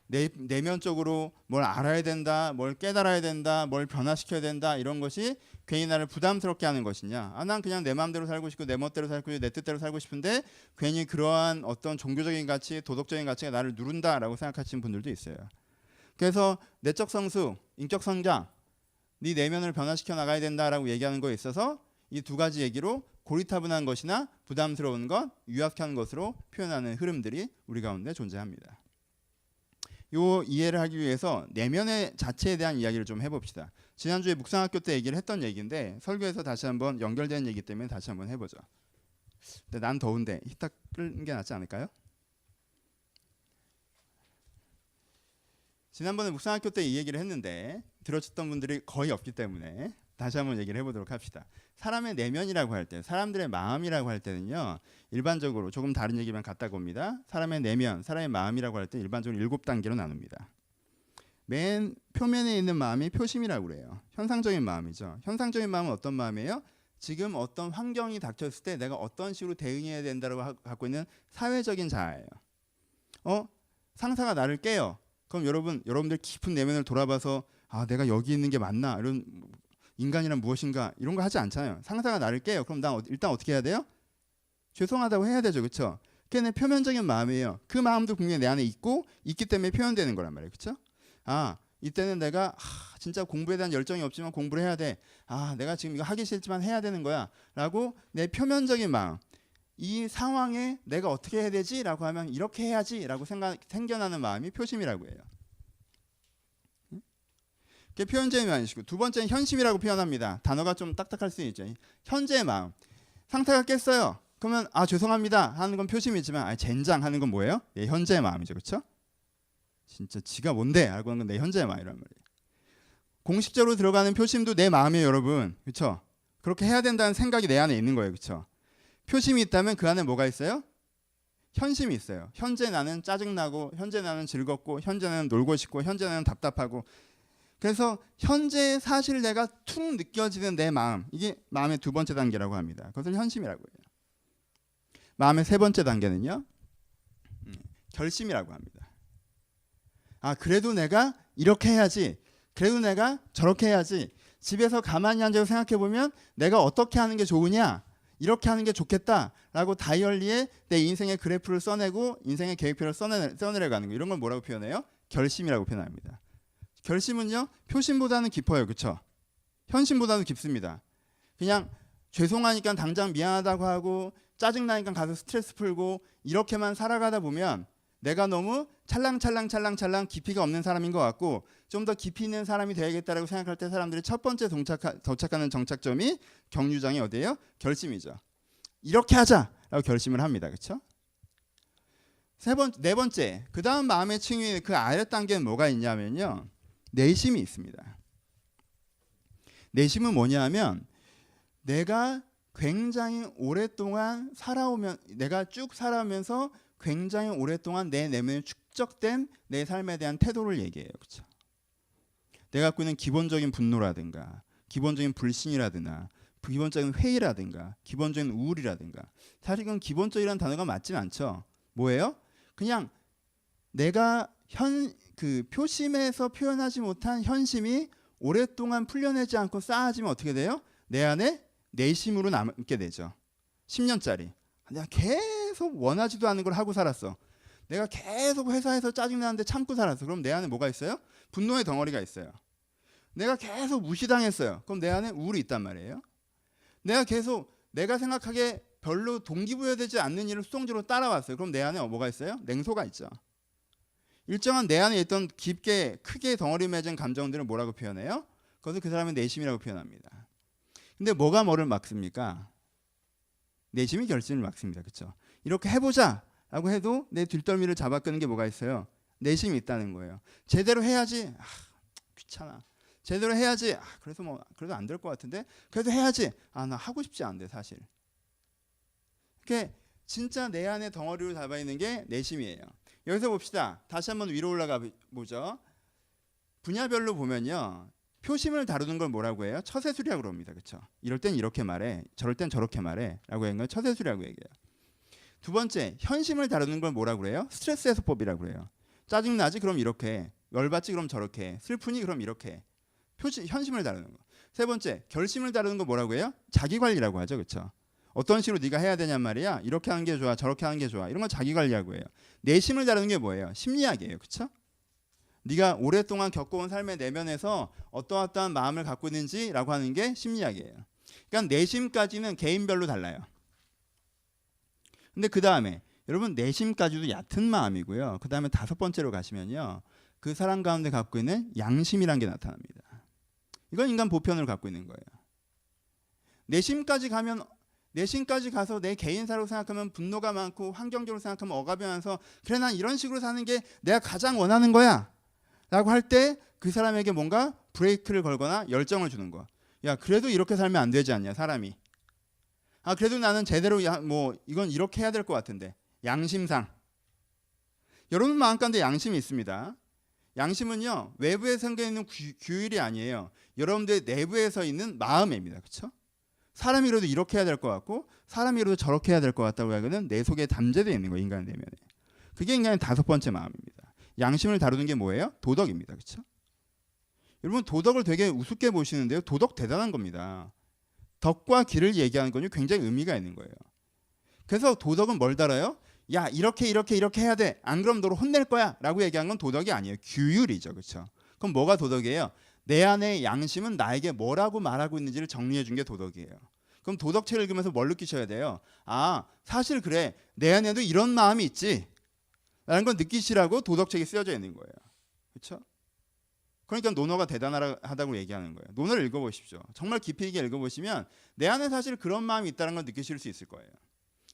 내면적으로 뭘 알아야 된다, 뭘 깨달아야 된다, 뭘 변화시켜야 된다, 이런 것이 괜히 나를 부담스럽게 하는 것이냐. 난 그냥 내 마음대로 살고 싶고 내 멋대로 살고 싶고 내 뜻대로 살고 싶은데 괜히 그러한 어떤 종교적인 가치, 도덕적인 가치가 나를 누른다라고 생각하시는 분들도 있어요. 그래서 내적 성수, 인격 성장, 네 내면을 변화시켜 나가야 된다라고 얘기하는 거에 있어서 이 두 가지 얘기로 고리타분한 것이나 부담스러운 것, 유약한 것으로 표현하는 흐름들이 우리 가운데 존재합니다. 요 이해를 하기 위해서 내면의 자체에 대한 이야기를 좀 해봅시다. 지난주에 묵상학교 때 얘기를 했던 얘기인데 설교에서 다시 한번 연결된 얘기 때문에 다시 한번 해보죠. 근데 난 더운데 히터 끄는 게 낫지 않을까요? 지난번에 묵상학교 때 이 얘기를 했는데 들으셨던 분들이 거의 없기 때문에 다시 한번 얘기를 해보도록 합시다. 사람의 내면이라고 할 때, 사람들의 마음이라고 할 때는요, 일반적으로 조금 다른 얘기만 갖다 봅니다. 사람의 내면, 사람의 마음이라고 할 때 일반적으로 7단계로 나눕니다. 맨 표면에 있는 마음이 표심이라고 그래요. 현상적인 마음이죠. 현상적인 마음은 어떤 마음이에요? 지금 어떤 환경이 닥쳤을 때 내가 어떤 식으로 대응해야 된다고 갖고 있는 사회적인 자아예요. 상사가 나를 깨요. 그럼 여러분들 깊은 내면을 돌아봐서 내가 여기 있는 게 맞나? 이런 인간이란 무엇인가? 이런 거 하지 않잖아요. 상사가 나를 깨요. 그럼 나 일단 어떻게 해야 돼요? 죄송하다고 해야 되죠. 그렇죠? 그게 내 표면적인 마음이에요. 그 마음도 분명히 내 안에 있기 때문에 표현되는 거란 말이에요. 그렇죠? 이때는 내가 진짜 공부에 대한 열정이 없지만 공부를 해야 돼. 내가 지금 이거 하기 싫지만 해야 되는 거야. 라고 내 표면적인 마음. 이 상황에 내가 어떻게 해야 되지? 라고 하면 이렇게 해야지 라고 생겨나는 마음이 표심이라고 해요. 그게 표현적인 마음이시고, 두 번째는 현심이라고 표현합니다. 단어가 좀 딱딱할 수 있죠. 현재의 마음. 상태가 깼어요. 그러면 죄송합니다 하는 건 표심이지만 젠장 하는 건 뭐예요? 내 현재의 마음이죠. 그렇죠? 진짜 지가 뭔데? 알고 하는 건 내 현재의 마음이란 말이에요. 공식적으로 들어가는 표심도 내 마음이에요, 여러분. 그렇죠? 그렇게 해야 된다는 생각이 내 안에 있는 거예요. 그렇죠? 표심이 있다면 그 안에 뭐가 있어요? 현심이 있어요. 현재 나는 짜증나고, 현재 나는 즐겁고, 현재 나는 놀고 싶고, 현재 나는 답답하고. 그래서 현재의 사실 내가 툭 느껴지는 내 마음, 이게 마음의 두 번째 단계라고 합니다. 그것을 현심이라고 해요. 마음의 세 번째 단계는요, 결심이라고 합니다. 그래도 내가 이렇게 해야지, 그래도 내가 저렇게 해야지, 집에서 가만히 앉아서 생각해보면 내가 어떻게 하는 게 좋으냐, 이렇게 하는 게 좋겠다라고 다이어리에 내 인생의 그래프를 써내고 인생의 계획표를 써내려가는 거, 이런 걸 뭐라고 표현해요? 결심이라고 표현합니다. 결심은요, 표심보다는 깊어요. 그렇죠? 현심보다는 깊습니다. 그냥 죄송하니까 당장 미안하다고 하고 짜증나니까 가서 스트레스 풀고 이렇게만 살아가다 보면 내가 너무 찰랑찰랑 깊이가 없는 사람인 것 같고, 좀 더 깊이 있는 사람이 되야겠다라고 생각할 때 사람들이 첫 번째 도착하는 정착점이 경유장이 어디예요? 결심이죠. 이렇게 하자라고 결심을 합니다. 그렇죠? 네 번째, 그 다음 마음의 층위, 그 아래 단계는 뭐가 있냐면요, 내심이 있습니다. 내심은 뭐냐면 내가 굉장히 오랫동안 내가 쭉 살아오면서 굉장히 오랫동안 내 내면에 축적된 내 삶에 대한 태도를 얘기해요. 그렇죠? 내가 갖고 있는 기본적인 분노라든가, 기본적인 불신이라든가, 기본적인 회의라든가, 기본적인 우울이라든가. 사실 그건 기본적이라는 단어가 맞진 않죠. 뭐예요? 그냥 내가 그 표심에서 표현하지 못한 현심이 오랫동안 풀려내지 않고 쌓아지면 어떻게 돼요? 내 안에 내심으로 남게 되죠. 10년짜리. 내가 계속 원하지도 않는 걸 하고 살았어. 내가 계속 회사에서 짜증나는데 참고 살았어. 그럼 내 안에 뭐가 있어요? 분노의 덩어리가 있어요. 내가 계속 무시당했어요. 그럼 내 안에 우울이 있단 말이에요. 내가 생각하기에 별로 동기부여되지 않는 일을 수동적으로 따라왔어요. 그럼 내 안에 뭐가 있어요? 냉소가 있죠. 일정한 내 안에 있던 깊게 크게 덩어리 맺은 감정들을 뭐라고 표현해요? 그것을 그 사람의 내심이라고 표현합니다. 근데 뭐가 뭐를 막습니까? 내심이 결심을 막습니다. 그렇죠? 이렇게 해보자 라고 해도 내 뒷덜미를 잡아끄는 게 뭐가 있어요? 내심이 있다는 거예요. 제대로 해야지. 귀찮아. 제대로 해야지. 그래서 뭐 그래도 안 될 것 같은데 그래도 해야지. 나 하고 싶지 않대 사실. 그게 진짜 내 안에 덩어리로 잡아 있는 게 내심이에요. 여기서 봅시다. 다시 한번 위로 올라가 보죠. 분야별로 보면요. 표심을 다루는 걸 뭐라고 해요? 처세술이라고 그럽니다. 그렇죠? 이럴 땐 이렇게 말해. 저럴 땐 저렇게 말해. 라고 하는 걸 처세술이라고 얘기해요. 두 번째, 현심을 다루는 걸 뭐라고 그래요? 스트레스 해소법이라고 그래요. 짜증나지? 그럼 이렇게. 열받지? 그럼 저렇게. 슬프니? 그럼 이렇게. 현심을 다루는 거. 세 번째, 결심을 다루는 거 뭐라고 해요? 자기관리라고 하죠. 그렇죠? 어떤 식으로 네가 해야 되냔 말이야. 이렇게 하는 게 좋아. 저렇게 하는 게 좋아. 이런 건 자기관리라고 해요. 내심을 다루는 게 뭐예요? 심리학이에요. 그렇죠? 네가 오랫동안 겪어온 삶의 내면에서 어떠한 마음을 갖고 있는지라고 하는 게 심리학이에요. 그러니까 내심까지는 개인별로 달라요. 근데 그 다음에 여러분 내심까지도 얕은 마음이고요. 그 다음에 다섯 번째로 가시면요. 그 사람 가운데 갖고 있는 양심이란 게 나타납니다. 이건 인간 보편을 갖고 있는 거예요. 내심까지 가서 내 개인사로 생각하면 분노가 많고 환경적으로 생각하면 억압이 많아서 그래 난 이런 식으로 사는 게 내가 가장 원하는 거야 라고 할 때 그 사람에게 뭔가 브레이크를 걸거나 열정을 주는 거야. 야 그래도 이렇게 살면 안 되지 않냐 사람이. 그래도 나는 제대로 이건 이렇게 해야 될 것 같은데 양심상. 여러분 마음 가운데 양심이 있습니다. 양심은요 외부에 생겨 있는 규율이 아니에요. 여러분들 내부에서 있는 마음입니다. 그렇죠? 사람이 이래도 이렇게 해야 될 것 같고 사람이 이래도 저렇게 해야 될 것 같다고 하거든 내 속에 담재되어 있는 거예요. 인간 내면에. 그게 인간의 다섯 번째 마음입니다. 양심을 다루는 게 뭐예요? 도덕입니다. 그렇죠? 여러분 도덕을 되게 우습게 보시는데요. 도덕 대단한 겁니다. 덕과 길을 얘기하는 건 굉장히 의미가 있는 거예요. 그래서 도덕은 뭘 달아요? 야 이렇게 해야 돼. 안 그럼 너를 혼낼 거야 라고 얘기하는 건 도덕이 아니에요. 규율이죠. 그렇죠? 그럼 뭐가 도덕이에요? 내 안의 양심은 나에게 뭐라고 말하고 있는지를 정리해 준 게 도덕이에요. 그럼 도덕책을 읽으면서 뭘 느끼셔야 돼요? 사실 그래. 내 안에도 이런 마음이 있지 라는 걸 느끼시라고 도덕책이 쓰여져 있는 거예요. 그렇죠? 그러니까 논어가 대단하다고 얘기하는 거예요. 논어를 읽어보십시오. 정말 깊이 있게 읽어보시면 내 안에 사실 그런 마음이 있다는 걸 느끼실 수 있을 거예요.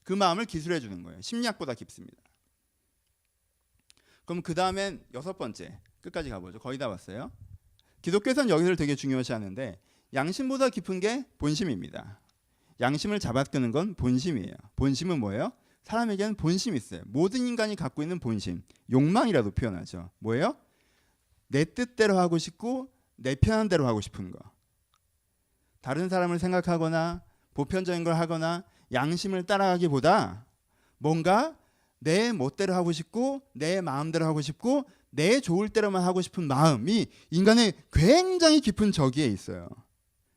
그 마음을 기술해 주는 거예요. 심리학보다 깊습니다. 그럼 그 다음엔 여섯 번째 끝까지 가보죠. 거의 다 왔어요. 기독교에서는 여기를 되게 중요시 하는데 양심보다 깊은 게 본심입니다. 양심을 잡아끄는 건 본심이에요. 본심은 뭐예요? 사람에게는 본심이 있어요. 모든 인간이 갖고 있는 본심. 욕망이라도 표현하죠. 뭐예요? 내 뜻대로 하고 싶고 내 편한 대로 하고 싶은 거. 다른 사람을 생각하거나 보편적인 걸 하거나 양심을 따라가기보다 뭔가 내 멋대로 하고 싶고 내 마음대로 하고 싶고 내 좋을 대로만 하고 싶은 마음이 인간의 굉장히 깊은 저기에 있어요.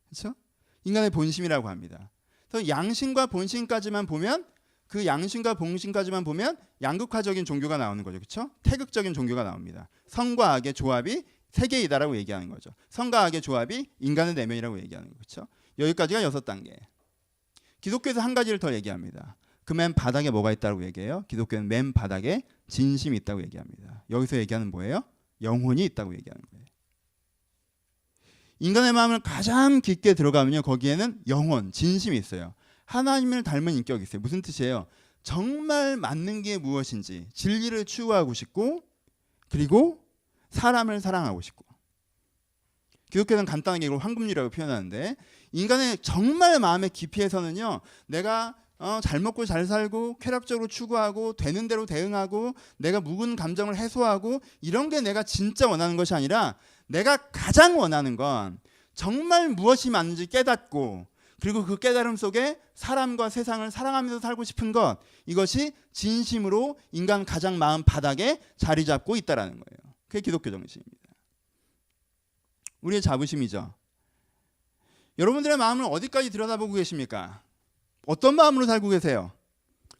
그렇죠? 인간의 본심이라고 합니다. 그래서 양심과 본심까지만 보면 그 양심과 본심까지만 보면 양극화적인 종교가 나오는 거죠. 그렇죠? 태극적인 종교가 나옵니다. 선과 악의 조합이 세계이다라고 얘기하는 거죠. 선과 악의 조합이 인간의 내면이라고 얘기하는 거죠. 그렇죠? 여기까지가 6단계. 기독교에서 한 가지를 더 얘기합니다. 그 맨 바닥에 뭐가 있다고 얘기해요? 기독교는 맨 바닥에 진심이 있다고 얘기합니다. 여기서 얘기하는 뭐예요? 영혼이 있다고 얘기하는 거예요. 인간의 마음을 가장 깊게 들어가면요. 거기에는 영혼, 진심이 있어요. 하나님을 닮은 인격이 있어요. 무슨 뜻이에요? 정말 맞는 게 무엇인지 진리를 추구하고 싶고 그리고 사람을 사랑하고 싶고. 기독교는 간단하게 이걸 황금률이라고 표현하는데 인간의 정말 마음의 깊이에서는요. 내가 잘 먹고 잘 살고 쾌락적으로 추구하고 되는 대로 대응하고 내가 묵은 감정을 해소하고 이런 게 내가 진짜 원하는 것이 아니라 내가 가장 원하는 건 정말 무엇이 맞는지 깨닫고 그리고 그 깨달음 속에 사람과 세상을 사랑하면서 살고 싶은 것, 이것이 진심으로 인간 가장 마음 바닥에 자리 잡고 있다라는 거예요. 그게 기독교 정신입니다. 우리의 자부심이죠. 여러분들의 마음을 어디까지 들여다보고 계십니까? 어떤 마음으로 살고 계세요?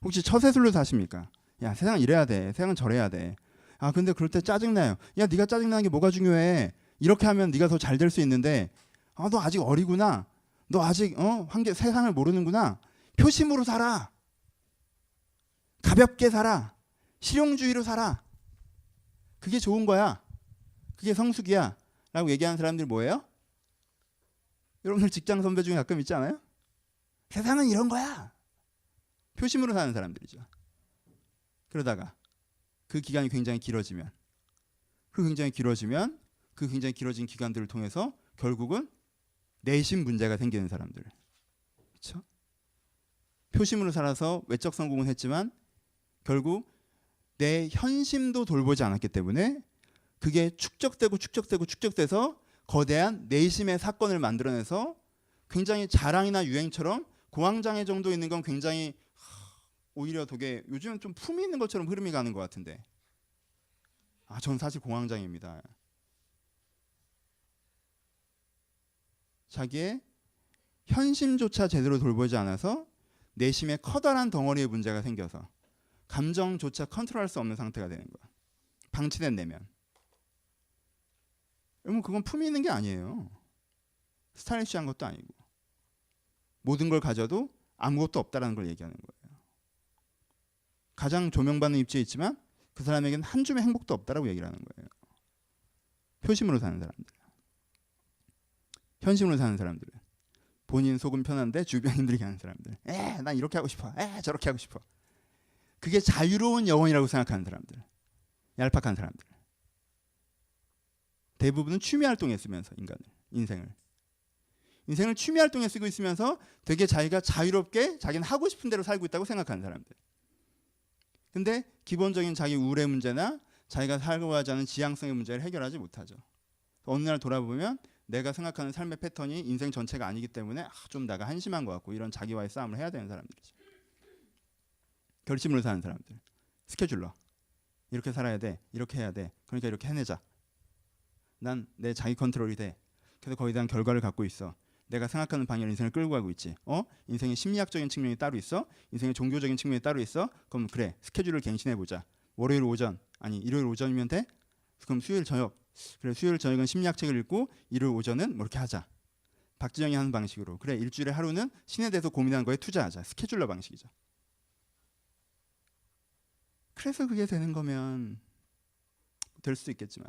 혹시 처세술로 사십니까? 야, 세상은 이래야 돼. 세상은 저래야 돼. 근데 그럴 때 짜증나요. 야, 네가 짜증나는 게 뭐가 중요해? 이렇게 하면 네가 더 잘 될 수 있는데 너 아직 어리구나. 너 아직 세상을 모르는구나. 표심으로 살아. 가볍게 살아. 실용주의로 살아. 그게 좋은 거야. 그게 성숙이야. 라고 얘기하는 사람들이 뭐예요? 여러분들 직장 선배 중에 가끔 있지 않아요? 세상은 이런 거야. 표심으로 사는 사람들이죠. 그러다가 그 기간이 굉장히 길어지면 그 굉장히 길어진 기간들을 통해서 결국은 내심 문제가 생기는 사람들. 그렇죠? 표심으로 살아서 외적 성공은 했지만 결국 내 현심도 돌보지 않았기 때문에 그게 축적돼서 거대한 내심의 사건을 만들어내서 굉장히 자랑이나 유행처럼 공황장애 정도 있는 건 굉장히 오히려 되게 요즘은 좀 품이 있는 것처럼 흐름이 가는 것 같은데 전 사실 공황장애입니다. 자기의 현심조차 제대로 돌보지 않아서 내심에 커다란 덩어리의 문제가 생겨서 감정조차 컨트롤할 수 없는 상태가 되는 거야. 방치된 내면. 여러분 그건 품이 있는 게 아니에요. 스타일리시한 것도 아니고 모든 걸 가져도 아무것도 없다라는 걸 얘기하는 거예요. 가장 조명받는 입지에 있지만 그 사람에게는 한 줌의 행복도 없다라고 얘기를 하는 거예요. 표심으로 사는 사람들. 현심으로 사는 사람들은 본인 속은 편한데 주변 힘들게 하는 사람들. 난 이렇게 하고 싶어. 저렇게 하고 싶어. 그게 자유로운 영혼이라고 생각하는 사람들. 얄팍한 사람들. 대부분은 취미 활동에 쓰면서 인생을 취미 활동에 쓰고 있으면서 되게 자기가 자유롭게 자기는 하고 싶은 대로 살고 있다고 생각하는 사람들. 근데 기본적인 자기 우울의 문제나 자기가 살고자 하는 지향성의 문제를 해결하지 못하죠. 어느 날 돌아보면 내가 생각하는 삶의 패턴이 인생 전체가 아니기 때문에 좀 내가 한심한 것 같고 이런 자기와의 싸움을 해야 되는 사람들이죠. 결심으로 사는 사람들. 스케줄러. 이렇게 살아야 돼. 이렇게 해야 돼. 그러니까 이렇게 해내자. 난 내 자기 컨트롤이 돼. 그래서 거기에 대한 결과를 갖고 있어. 내가 생각하는 방향으로 인생을 끌고 가고 있지. 인생의 심리학적인 측면이 따로 있어. 인생의 종교적인 측면이 따로 있어. 그럼 그래. 스케줄을 갱신해보자. 월요일 오전. 아니 일요일 오전이면 돼? 그럼 수요일 저녁. 그래 수요일 저녁은 심리학 책을 읽고 일요일 오전은 뭐 이렇게 하자. 박지영이 하는 방식으로. 그래 일주일에 하루는 신에 대해서 고민하는 거에 투자하자. 스케줄러 방식이죠. 그래서 그게 되는 거면 될 수도 있겠지만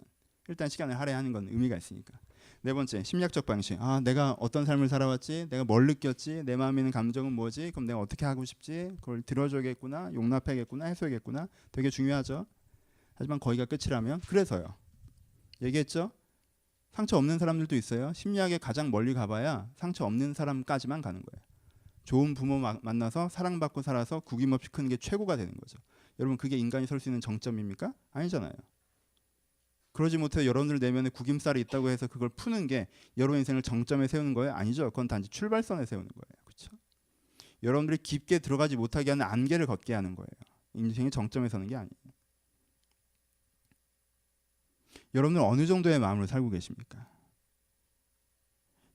일단 시간을 할애하는 건 의미가 있으니까. 네 번째, 심리학적 방식. 내가 어떤 삶을 살아왔지? 내가 뭘 느꼈지? 내 마음에 있는 감정은 뭐지? 그럼 내가 어떻게 하고 싶지? 그걸 들어줘야겠구나, 용납해야겠구나, 해소해야겠구나. 되게 중요하죠. 하지만 거기가 끝이라면 그래서요. 얘기했죠? 상처 없는 사람들도 있어요. 심리학에 가장 멀리 가봐야 상처 없는 사람까지만 가는 거예요. 좋은 부모 만나서 사랑받고 살아서 구김없이 크는 게 최고가 되는 거죠. 여러분 그게 인간이 설 수 있는 정점입니까? 아니잖아요. 그러지 못해 여러분들 내면에 구김살이 있다고 해서 그걸 푸는 게 여러분 인생을 정점에 세우는 거예요? 아니죠. 그건 단지 출발선에 세우는 거예요. 그렇죠? 여러분들이 깊게 들어가지 못하게 하는 안개를 걷게 하는 거예요. 인생의 정점에 서는 게 아니에요. 여러분들 어느 정도의 마음으로 살고 계십니까?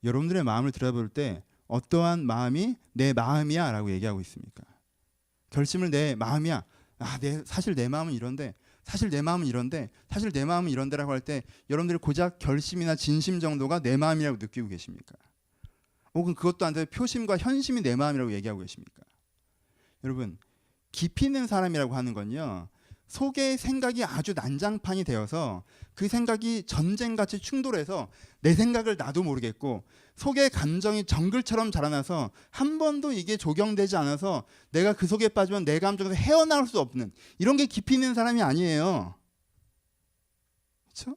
여러분들의 마음을 들어볼 때 어떠한 마음이 내 마음이야 라고 얘기하고 있습니까? 결심을 내 마음이야. 사실 내 마음은 이런데 사실 내 마음은 이런데라고 할 때 여러분들이 고작 결심이나 진심 정도가 내 마음이라고 느끼고 계십니까? 혹은 그것도 안 돼서 표심과 현심이 내 마음이라고 얘기하고 계십니까? 여러분 깊이 있는 사람이라고 하는 건요. 속의 생각이 아주 난장판이 되어서 그 생각이 전쟁같이 충돌해서 내 생각을 나도 모르겠고 속의 감정이 정글처럼 자라나서 한 번도 이게 조경되지 않아서 내가 그 속에 빠지면 내 감정에서 헤어나올 수 없는 이런 게 깊이 있는 사람이 아니에요. 그렇죠?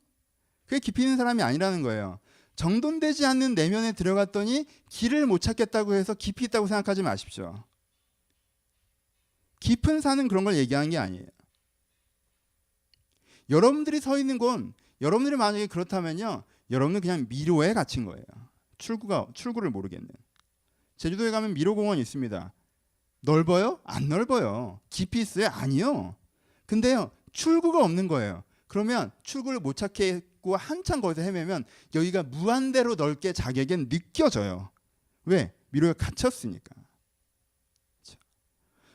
그게 깊이 있는 사람이 아니라는 거예요. 정돈되지 않는 내면에 들어갔더니 길을 못 찾겠다고 해서 깊이 있다고 생각하지 마십시오. 깊은 산은 그런 걸 얘기하는 게 아니에요. 여러분들이 서 있는 곳, 여러분들이 만약에 그렇다면요, 여러분은 그냥 미로에 갇힌 거예요. 출구를 모르겠는. 제주도에 가면 미로공원이 있습니다. 넓어요? 안 넓어요. 깊이 있어요? 아니요. 근데요, 출구가 없는 거예요. 그러면 출구를 못 찾겠고 한참 거기서 헤매면 여기가 무한대로 넓게 자기에겐 느껴져요. 왜? 미로에 갇혔으니까.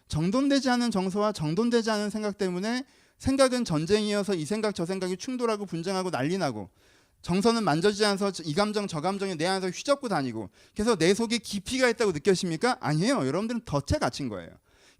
정돈되지 않은 정서와 정돈되지 않은 생각 때문에 생각은 전쟁이어서 이 생각 저 생각이 충돌하고 분쟁하고 난리 나고 정서는 만져지지 않아서 이 감정 저 감정이 내 안에서 휘젓고 다니고 그래서 내 속에 깊이가 있다고 느껴집니까? 아니에요. 여러분들은 덫에 갇힌 거예요.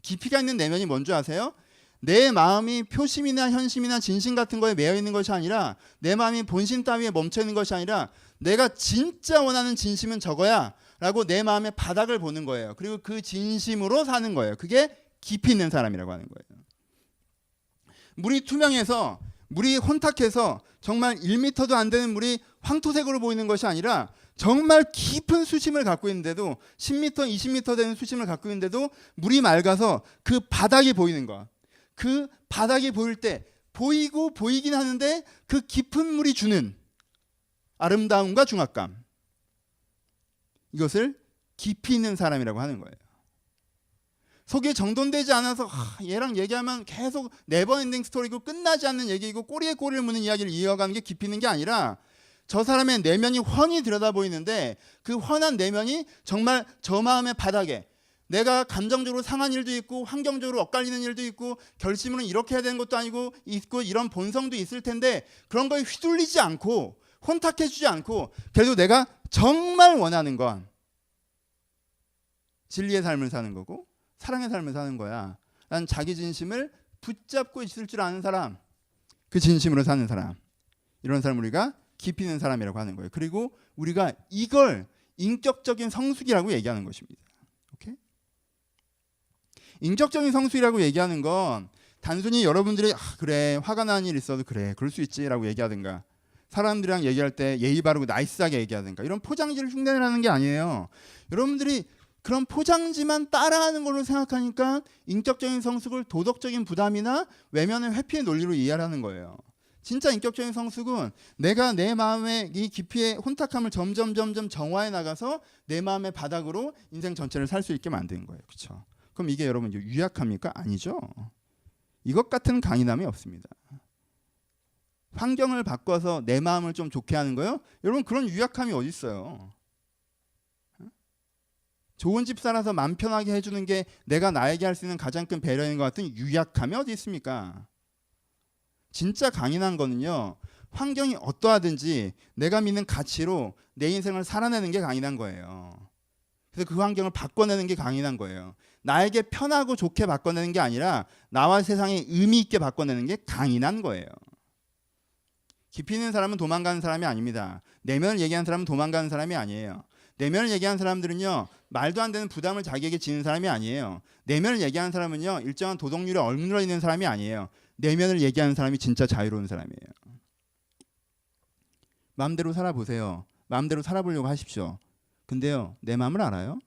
깊이가 있는 내면이 뭔지 아세요? 내 마음이 표심이나 현심이나 진심 같은 거에 매여 있는 것이 아니라, 내 마음이 본심 따위에 멈춰 있는 것이 아니라, 내가 진짜 원하는 진심은 저거야 라고 내 마음의 바닥을 보는 거예요. 그리고 그 진심으로 사는 거예요. 그게 깊이 있는 사람이라고 하는 거예요. 물이 투명해서, 물이 혼탁해서 정말 1m도 안 되는 물이 황토색으로 보이는 것이 아니라 정말 깊은 수심을 갖고 있는데도, 10m, 20m 되는 수심을 갖고 있는데도 물이 맑아서 그 바닥이 보이는 것. 그 바닥이 보일 때 보이고 보이긴 하는데 그 깊은 물이 주는 아름다움과 중압감, 이것을 깊이 있는 사람이라고 하는 거예요. 속이 정돈되지 않아서 얘랑 얘기하면 계속 네버엔딩 스토리고 끝나지 않는 얘기이고 꼬리에 꼬리를 무는 이야기를 이어가는 게 깊이 있는 게 아니라, 저 사람의 내면이 훤히 들여다 보이는데 그 훤한 내면이 정말 저 마음의 바닥에, 내가 감정적으로 상한 일도 있고 환경적으로 엇갈리는 일도 있고 결심은 이렇게 해야 되는 것도 아니고 있고 이런 본성도 있을 텐데, 그런 거에 휘둘리지 않고 혼탁해지지 않고 그래도 내가 정말 원하는 건 진리의 삶을 사는 거고 사랑의 삶을 사는 거야. 난 자기 진심을 붙잡고 있을 줄 아는 사람, 그 진심으로 사는 사람, 이런 사람을 우리가 깊이 있는 사람이라고 하는 거예요. 그리고 우리가 이걸 인격적인 성숙이라고 얘기하는 것입니다. 오케이? 인격적인 성숙이라고 얘기하는 건 단순히 여러분들이 그래 화가 나는 일 있어도 그래 그럴 수 있지라고 얘기하든가, 사람들이랑 얘기할 때 예의 바르고 나이스하게 얘기하든가, 이런 포장지를 흉내내라는 게 아니에요. 여러분들이 그런 포장지만 따라하는 걸로 생각하니까 인격적인 성숙을 도덕적인 부담이나 외면의 회피의 논리로 이해하는 거예요. 진짜 인격적인 성숙은 내가 내 마음의 이 깊이의 혼탁함을 점점 정화해 나가서 내 마음의 바닥으로 인생 전체를 살 수 있게 만드는 거예요. 그렇죠? 그럼 이게 여러분 유약합니까? 아니죠. 이것 같은 강인함이 없습니다. 환경을 바꿔서 내 마음을 좀 좋게 하는 거요? 여러분 그런 유약함이 어디 있어요? 좋은 집 살아서 마음 편하게 해주는 게 내가 나에게 할 수 있는 가장 큰 배려인 것 같은 유약함이 어디 있습니까? 진짜 강인한 거는요, 환경이 어떠하든지 내가 믿는 가치로 내 인생을 살아내는 게 강인한 거예요. 그래서 그 환경을 바꿔내는 게 강인한 거예요. 나에게 편하고 좋게 바꿔내는 게 아니라 나와 세상에 의미 있게 바꿔내는 게 강인한 거예요. 깊이 있는 사람은 도망가는 사람이 아닙니다. 내면을 얘기하는 사람은 도망가는 사람이 아니에요. 내면을 얘기하는 사람들은요, 말도 안 되는 부담을 자기에게 지는 사람이 아니에요. 내면을 얘기하는 사람은요, 일정한 도덕률에 얽물어 있는 사람이 아니에요. 내면을 얘기하는 사람이 진짜 자유로운 사람이에요. 마음대로 살아보세요. 마음대로 살아보려고 하십시오. 근데요, 내 마음을 알아요?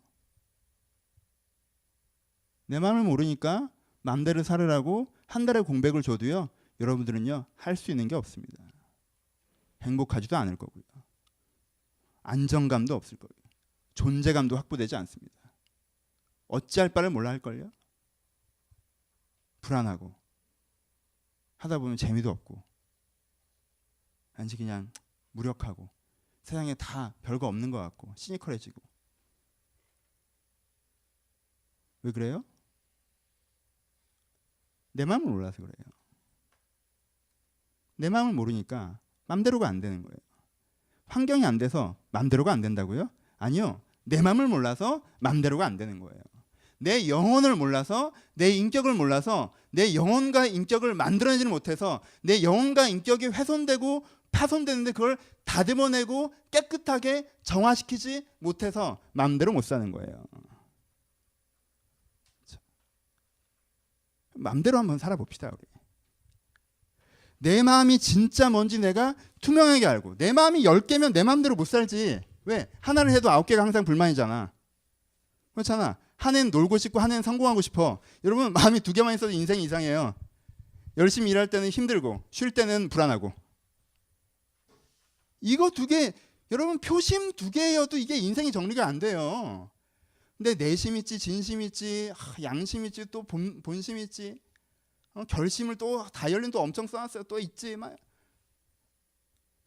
내 마음을 모르니까 마음대로 살으라고 한 달의 공백을 줘도요, 여러분들은요, 할 수 있는 게 없습니다. 행복하지도 않을 거고요. 안정감도 없을 거예요. 존재감도 확보되지 않습니다. 어찌할 바를 몰라 할걸요. 불안하고 하다 보면 재미도 없고 왠지 그냥 무력하고 세상에 다 별거 없는 것 같고 시니컬해지고. 왜 그래요? 내 마음을 몰라서 그래요. 내 마음을 모르니까 맘대로가 안 되는 거예요. 환경이 안 돼서 맘대로가 안 된다고요? 아니요. 내 마음을 몰라서 맘대로가 안 되는 거예요. 내 영혼을 몰라서, 내 인격을 몰라서 내 영혼과 인격을 만들어내지를 못해서 내 영혼과 인격이 훼손되고 파손되는데 그걸 다듬어내고 깨끗하게 정화시키지 못해서 맘대로 못 사는 거예요. 맘대로 한번 살아봅시다. 우리. 내 마음이 진짜 뭔지 내가 투명하게 알고, 내 마음이 10개면 내 마음대로 못 살지. 왜? 하나를 해도 9개가 항상 불만이잖아. 그렇잖아. 한 해는 놀고 싶고 한 해는 성공하고 싶어. 여러분 마음이 2개만 있어도 인생이 이상해요. 열심히 일할 때는 힘들고 쉴 때는 불안하고. 이거 2개, 여러분 표심 2개여도 이게 인생이 정리가 안 돼요. 근데 내심 있지, 진심 있지, 양심 있지, 또 본심 있지, 결심을 또 다이어리는 또 엄청 써놨어요. 또 있지. 막.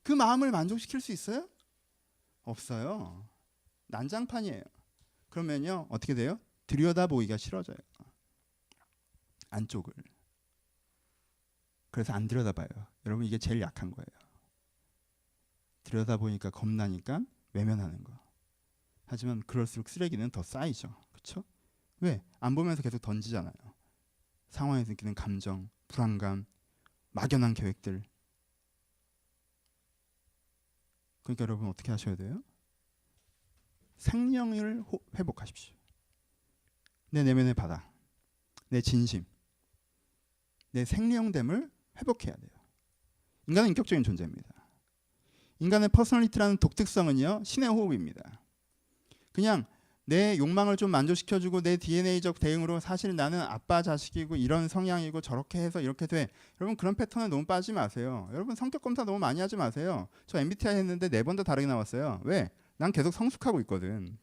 그 마음을 만족시킬 수 있어요? 없어요. 난장판이에요. 그러면요 어떻게 돼요? 들여다보기가 싫어져요. 안쪽을. 그래서 안 들여다봐요. 여러분 이게 제일 약한 거예요. 들여다보니까 겁나니까 외면하는 거. 하지만 그럴수록 쓰레기는 더 쌓이죠. 그렇죠? 왜? 안 보면서 계속 던지잖아요. 상황에서 느끼는 감정, 불안감, 막연한 계획들. 그러니까 여러분 어떻게 하셔야 돼요? 생명을 회복하십시오. 내 내면의 바다, 내 진심, 내 생명됨을 회복해야 돼요. 인간은 인격적인 존재입니다. 인간의 퍼스널리티라는 독특성은요, 신의 호흡입니다. 그냥 내 욕망을 좀 만족시켜주고 내 DNA적 대응으로 사실 나는 아빠 자식이고 이런 성향이고 저렇게 해서 이렇게 돼. 여러분 그런 패턴에 너무 빠지지 마세요. 여러분 성격 검사 너무 많이 하지 마세요. 저 MBTI 했는데 4번 다 다르게 나왔어요. 왜? 난 계속 성숙하고 있거든.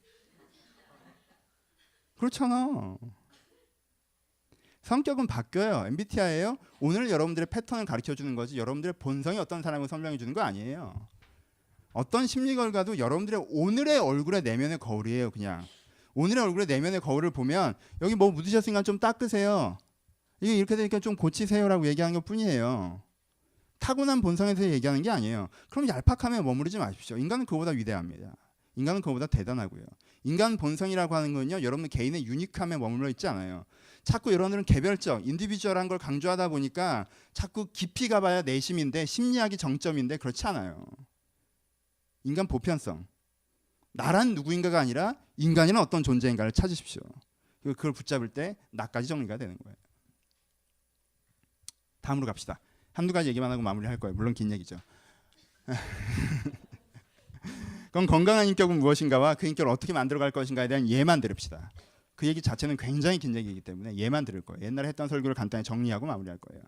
그렇잖아. 성격은 바뀌어요. MBTI예요. 오늘 여러분들의 패턴을 가르쳐주는 거지 여러분들의 본성이 어떤 사람을 설명해 주는 거 아니에요. 어떤 심리 결과도 여러분들의 오늘의 얼굴의 내면의 거울이에요. 그냥 오늘의 얼굴의 내면의 거울을 보면 여기 뭐 묻으셨으니까 좀 닦으세요. 이게 이렇게 되니까 좀 고치세요라고 얘기하는 것뿐이에요. 타고난 본성에 대해서 얘기하는 게 아니에요. 그럼 얄팍함에 머무르지 마십시오. 인간은 그보다 위대합니다. 인간은 그보다 대단하고요. 인간 본성이라고 하는 건요, 여러분 개인의 유니크함에 머물러 있지 않아요. 자꾸 여러분들은 개별적, 인디비주얼한 걸 강조하다 보니까 자꾸 깊이 가봐야 내심인데 심리학이 정점인데 그렇지 않아요. 인간 보편성. 나란 누구인가가 아니라 인간이란 어떤 존재인가를 찾으십시오. 그리고 그걸 붙잡을 때 나까지 정리가 되는 거예요. 다음으로 갑시다. 한두 가지 얘기만 하고 마무리할 거예요. 물론 긴 얘기죠. 그럼 건강한 인격은 무엇인가와 그 인격을 어떻게 만들어갈 것인가에 대한 예만 들읍시다. 그 얘기 자체는 굉장히 긴 얘기이기 때문에 예만 들을 거예요. 옛날에 했던 설교를 간단히 정리하고 마무리할 거예요.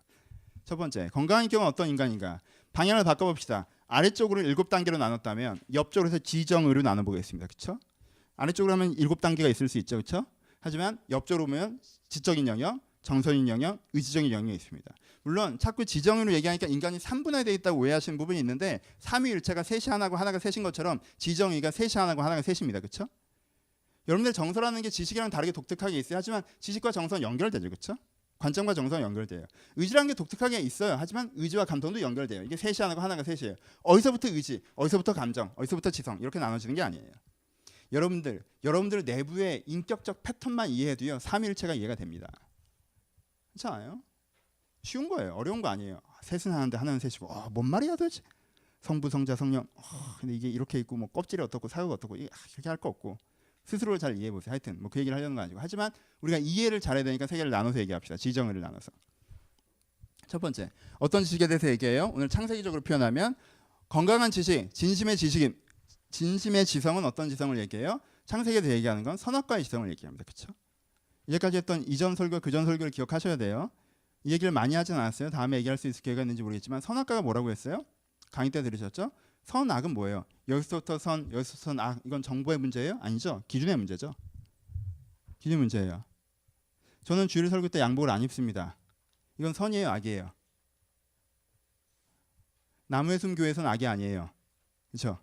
첫 번째, 건강한 인격은 어떤 인간인가? 방향을 바꿔봅시다. 아래쪽으로 7단계로 나눴다면 옆쪽으로 해서 지정의로 나눠보겠습니다. 그렇죠? 아래쪽으로 하면 7단계가 있을 수 있죠. 그렇죠? 하지만 옆쪽으로 보면 지적인 영역, 정서인 영역, 의지적인 영역이 있습니다. 물론 자꾸 지정의로 얘기하니까 인간이 3분화되어 있다고 오해하시는 부분이 있는데 삼위일체가 셋이 하나고 하나가 셋인 것처럼 지정의가 셋이 하나고 하나가 셋입니다. 그렇죠? 여러분들 정서라는 게 지식이랑 다르게 독특하게 있어요. 하지만 지식과 정서는 연결되죠. 그렇죠? 관점과 정서는 연결돼요. 의지라는 게 독특하게 있어요. 하지만 의지와 감정도 연결돼요. 이게 셋이 하나고 하나가 셋이에요. 어디서부터 의지, 어디서부터 감정, 어디서부터 지성 이렇게 나눠지는 게 아니에요. 여러분들 내부의 인격적 패턴만 이해해도요. 삼위일체가 이해가 됩니다. 그렇지 않아요? 쉬운 거예요. 어려운 거 아니에요. 셋은 하나인데 하나는 셋이고 뭔 말이야 도대체. 성부, 성자, 성령. 근데 이게 이렇게 있고 뭐 껍질이 어떻고 사유가 어떻고 이렇게 할 거 없고 스스로를 잘 이해해 보세요. 하여튼 뭐 그 얘기를 하려는 건 아니고 하지만 우리가 이해를 잘해야 되니까 세 개를 나눠서 얘기합시다. 지정의를 나눠서. 첫 번째, 어떤 지식에 대해서 얘기해요? 오늘 창세기적으로 표현하면 건강한 지식, 진심의 지식인 진심의 지성은 어떤 지성을 얘기해요? 창세기에 대해 얘기하는 건 선악과의 지성을 얘기합니다. 그렇죠? 이제까지 했던 이전 설교, 그전 설교를 기억하셔야 돼요. 이 얘기를 많이 하진 않았어요. 다음에 얘기할 수 있을 기회가 있는지 모르겠지만 선악과가 뭐라고 했어요? 강의 때 들으셨죠? 선, 악은 뭐예요? 여기서부터 선, 여기서부터 선, 악. 이건 정보의 문제예요? 아니죠. 기준의 문제죠. 기준 문제예요. 저는 주일 설교 때 양복을 안 입습니다. 이건 선이에요? 악이에요? 나무의 숨 교회에서는 악이 아니에요. 그렇죠?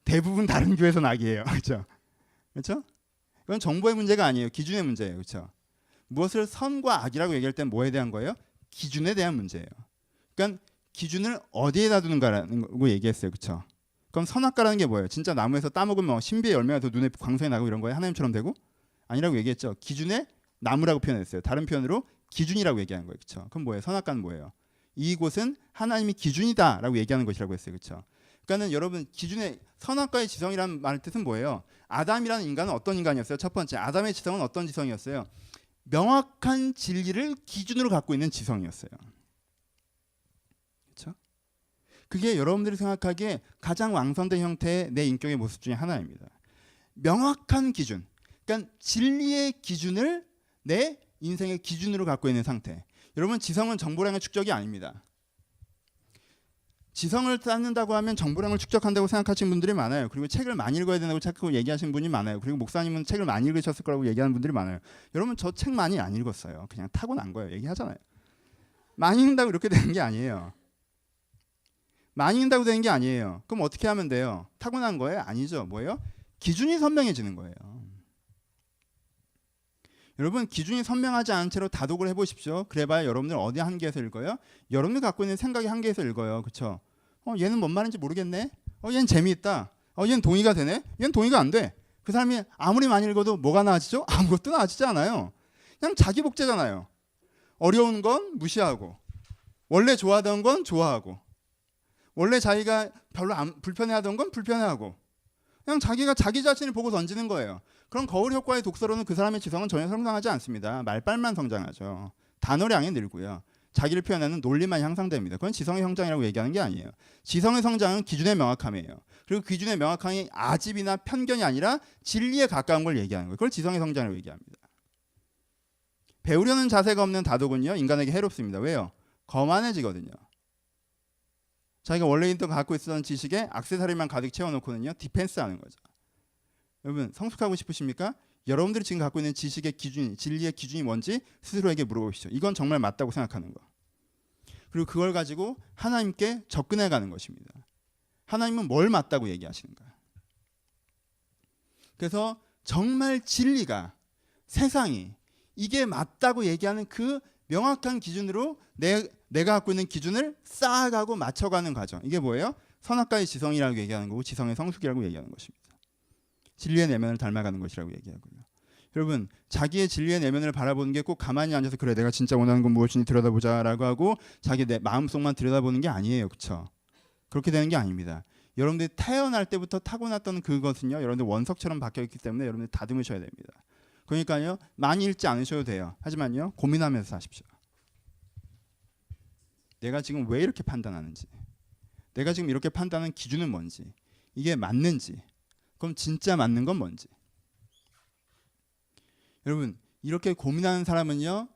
대부분 다른 교회에서는 악이에요. 그렇죠? 그렇죠? 이건 정보의 문제가 아니에요. 기준의 문제예요. 그렇죠? 무엇을 선과 악이라고 얘기할 땐 뭐에 대한 거예요? 기준에 대한 문제예요. 그러니까 기준을 어디에다 두는가라는 거 얘기했어요. 그렇죠? 그럼 선악과라는 게 뭐예요? 진짜 나무에서 따먹으면 신비의 열매가 더 눈에 광선이 나고 이런 거예요? 하나님처럼 되고? 아니라고 얘기했죠. 기준의 나무라고 표현했어요. 다른 표현으로 기준이라고 얘기한 거예요. 그렇죠? 그럼 뭐예요? 선악과는 뭐예요? 이곳은 하나님이 기준이다라고 얘기하는 것이라고 했어요. 그렇죠? 그러니까는 여러분 기준의 선악과의 지성이라는 말의 뜻은 뭐예요? 아담이라는 인간은 어떤 인간이었어요? 첫 번째, 아담의 지성은 어떤 지성이었어요? 명확한 진리를 기준으로 갖고 있는 지성이었어요. 그렇죠? 그게 여러분들이 생각하기에 가장 왕성된 형태의 내 인격의 모습 중에 하나입니다. 명확한 기준, 그러니까 진리의 기준을 내 인생의 기준으로 갖고 있는 상태. 여러분 지성은 정보량의 축적이 아닙니다. 지성을 쌓는다고 하면 정보량을 축적한다고 생각하시는 분들이 많아요. 그리고 책을 많이 읽어야 된다고 자꾸 얘기하시는 분이 많아요. 그리고 목사님은 책을 많이 읽으셨을 거라고 얘기하는 분들이 많아요. 여러분 저 책 많이 안 읽었어요. 그냥 타고난 거예요. 얘기하잖아요. 많이 읽는다고 이렇게 되는 게 아니에요. 많이 읽는다고 되는 게 아니에요. 그럼 어떻게 하면 돼요? 타고난 거예요? 아니죠. 뭐예요? 기준이 선명해지는 거예요. 여러분 기준이 선명하지 않은 채로 다독을 해보십시오. 그래봐야 여러분들 어디 한계에서 읽어요? 여러분이 갖고 있는 생각의 한계에서 읽어요. 그렇죠? 얘는 뭔 말인지 모르겠네. 얘는 재미있다. 얘는 동의가 되네. 얘는 동의가 안 돼. 그 사람이 아무리 많이 읽어도 뭐가 나아지죠? 아무것도 나아지지 않아요. 그냥 자기 복제잖아요. 어려운 건 무시하고 원래 좋아하던 건 좋아하고 원래 자기가 별로 불편해하던 건 불편해하고 그냥 자기가 자기 자신을 보고 던지는 거예요. 그럼 거울 효과의 독서로는 그 사람의 지성은 전혀 성장하지 않습니다. 말빨만 성장하죠. 단어량이 늘고요. 자기를 표현하는 논리만 향상됩니다. 그건 지성의 성장이라고 얘기하는 게 아니에요. 지성의 성장은 기준의 명확함이에요. 그리고 기준의 명확함이 아집이나 편견이 아니라 진리에 가까운 걸 얘기하는 거예요. 그걸 지성의 성장이라고 얘기합니다. 배우려는 자세가 없는 다독은요, 인간에게 해롭습니다. 왜요? 거만해지거든요. 자기가 원래 갖고 있었던 지식에 액세서리만 가득 채워놓고는요, 디펜스하는 거죠. 여러분 성숙하고 싶으십니까? 여러분들이 지금 갖고 있는 지식의 기준이, 진리의 기준이 뭔지 스스로에게 물어보시죠. 이건 정말 맞다고 생각하는 거. 그리고 그걸 가지고 하나님께 접근해가는 것입니다. 하나님은 뭘 맞다고 얘기하시는가? 그래서 정말 진리가, 세상이 이게 맞다고 얘기하는 그 명확한 기준으로 내가 갖고 있는 기준을 쌓아가고 맞춰가는 과정. 이게 뭐예요? 선악과의 지성이라고 얘기하는 거고 지성의 성숙이라고 얘기하는 것입니다. 진리의 내면을 닮아가는 것이라고 얘기하고요. 여러분 자기의 진리의 내면을 바라보는 게 꼭 가만히 앉아서 그래 내가 진짜 원하는 건 무엇인지 들여다보자라고 하고 자기 내 마음속만 들여다보는 게 아니에요. 그렇죠? 그렇게 되는 게 아닙니다. 여러분들이 태어날 때부터 타고났던 그것은요. 여러분들 원석처럼 박혀있기 때문에 여러분들 다듬으셔야 됩니다. 그러니까요. 많이 읽지 않으셔도 돼요. 하지만요. 고민하면서 하십시오. 내가 지금 왜 이렇게 판단하는지, 내가 지금 이렇게 판단하는 기준은 뭔지, 이게 맞는지, 그럼 진짜 맞는 건 뭔지. 여러분 이렇게 고민하는 사람은요.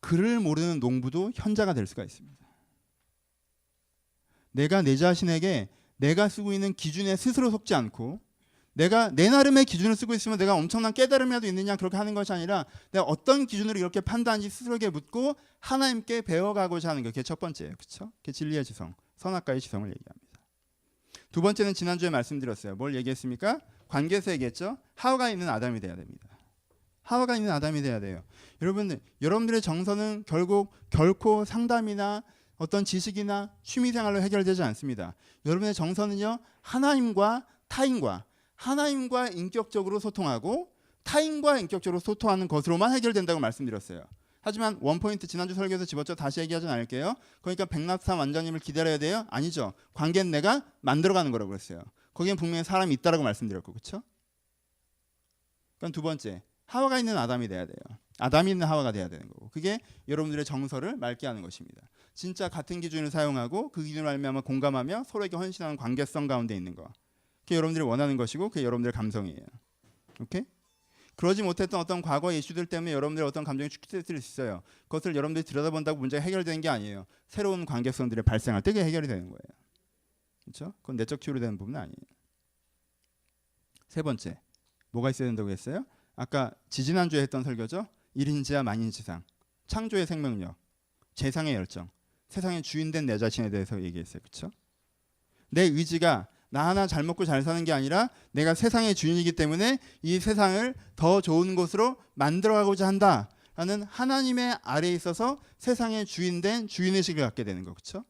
글을 모르는 농부도 현자가 될 수가 있습니다. 내가 내 자신에게 내가 쓰고 있는 기준에 스스로 속지 않고 내가 내 나름의 기준을 쓰고 있으면 내가 엄청난 깨달음이라도 있느냐 그렇게 하는 것이 아니라 내가 어떤 기준으로 이렇게 판단하는지 스스로에게 묻고 하나님께 배워가고자 하는 게 그게 첫 번째예요. 그렇죠? 그게 진리의 지성, 선악과의 지성을 얘기합니다. 두 번째는 지난주에 말씀드렸어요. 뭘 얘기했습니까? 관계에서 얘기했죠. 하와가 있는 아담이 돼야 됩니다. 하와가 있는 아담이 돼야 돼요. 여러분들의 정서는 결코 상담이나 어떤 지식이나 취미생활로 해결되지 않습니다. 여러분의 정서는요. 하나님과 타인과 하나님과 인격적으로 소통하고 타인과 인격적으로 소통하는 것으로만 해결된다고 말씀드렸어요. 하지만 원포인트 지난주 설교에서 집었죠. 다시 얘기하진 않을게요. 그러니까 백납산 완전님을 기다려야 돼요? 아니죠. 관계는 내가 만들어가는 거라고 그랬어요. 거기엔 분명히 사람이 있다라고 말씀드렸고 그렇죠? 그럼 두 번째 하와가 있는 아담이 돼야 돼요. 아담이 있는 하와가 돼야 되는 거고 그게 여러분들의 정서를 맑게 하는 것입니다. 진짜 같은 기준을 사용하고 그 기준을 알면 공감하며 서로에게 헌신하는 관계성 가운데 있는 거. 그게 여러분들이 원하는 것이고 그게 여러분들의 감성이에요. 오케이? 그러지 못했던 어떤 과거의 이슈들 때문에 여러분들의 어떤 감정이 축소될 수 있어요. 그것을 여러분들이 들여다본다고 문제가 해결되는 게 아니에요. 새로운 관계성들이 발생할 때 그게 해결이 되는 거예요. 그렇죠? 그건 내적 치유로 되는 부분은 아니에요. 세 번째, 뭐가 있어야 된다고 했어요? 아까 지지난주에 했던 설교죠. 1인지와 만인지상, 창조의 생명력, 재상의 열정, 세상의 주인된 내 자신에 대해서 얘기했어요. 그렇죠? 내 의지가 나 하나 잘 먹고 잘 사는 게 아니라 내가 세상의 주인이기 때문에 이 세상을 더 좋은 곳으로 만들어가고자 한다라는 하나님의 아래에 있어서 세상의 주인된 주인의식을 갖게 되는 거. 그렇죠?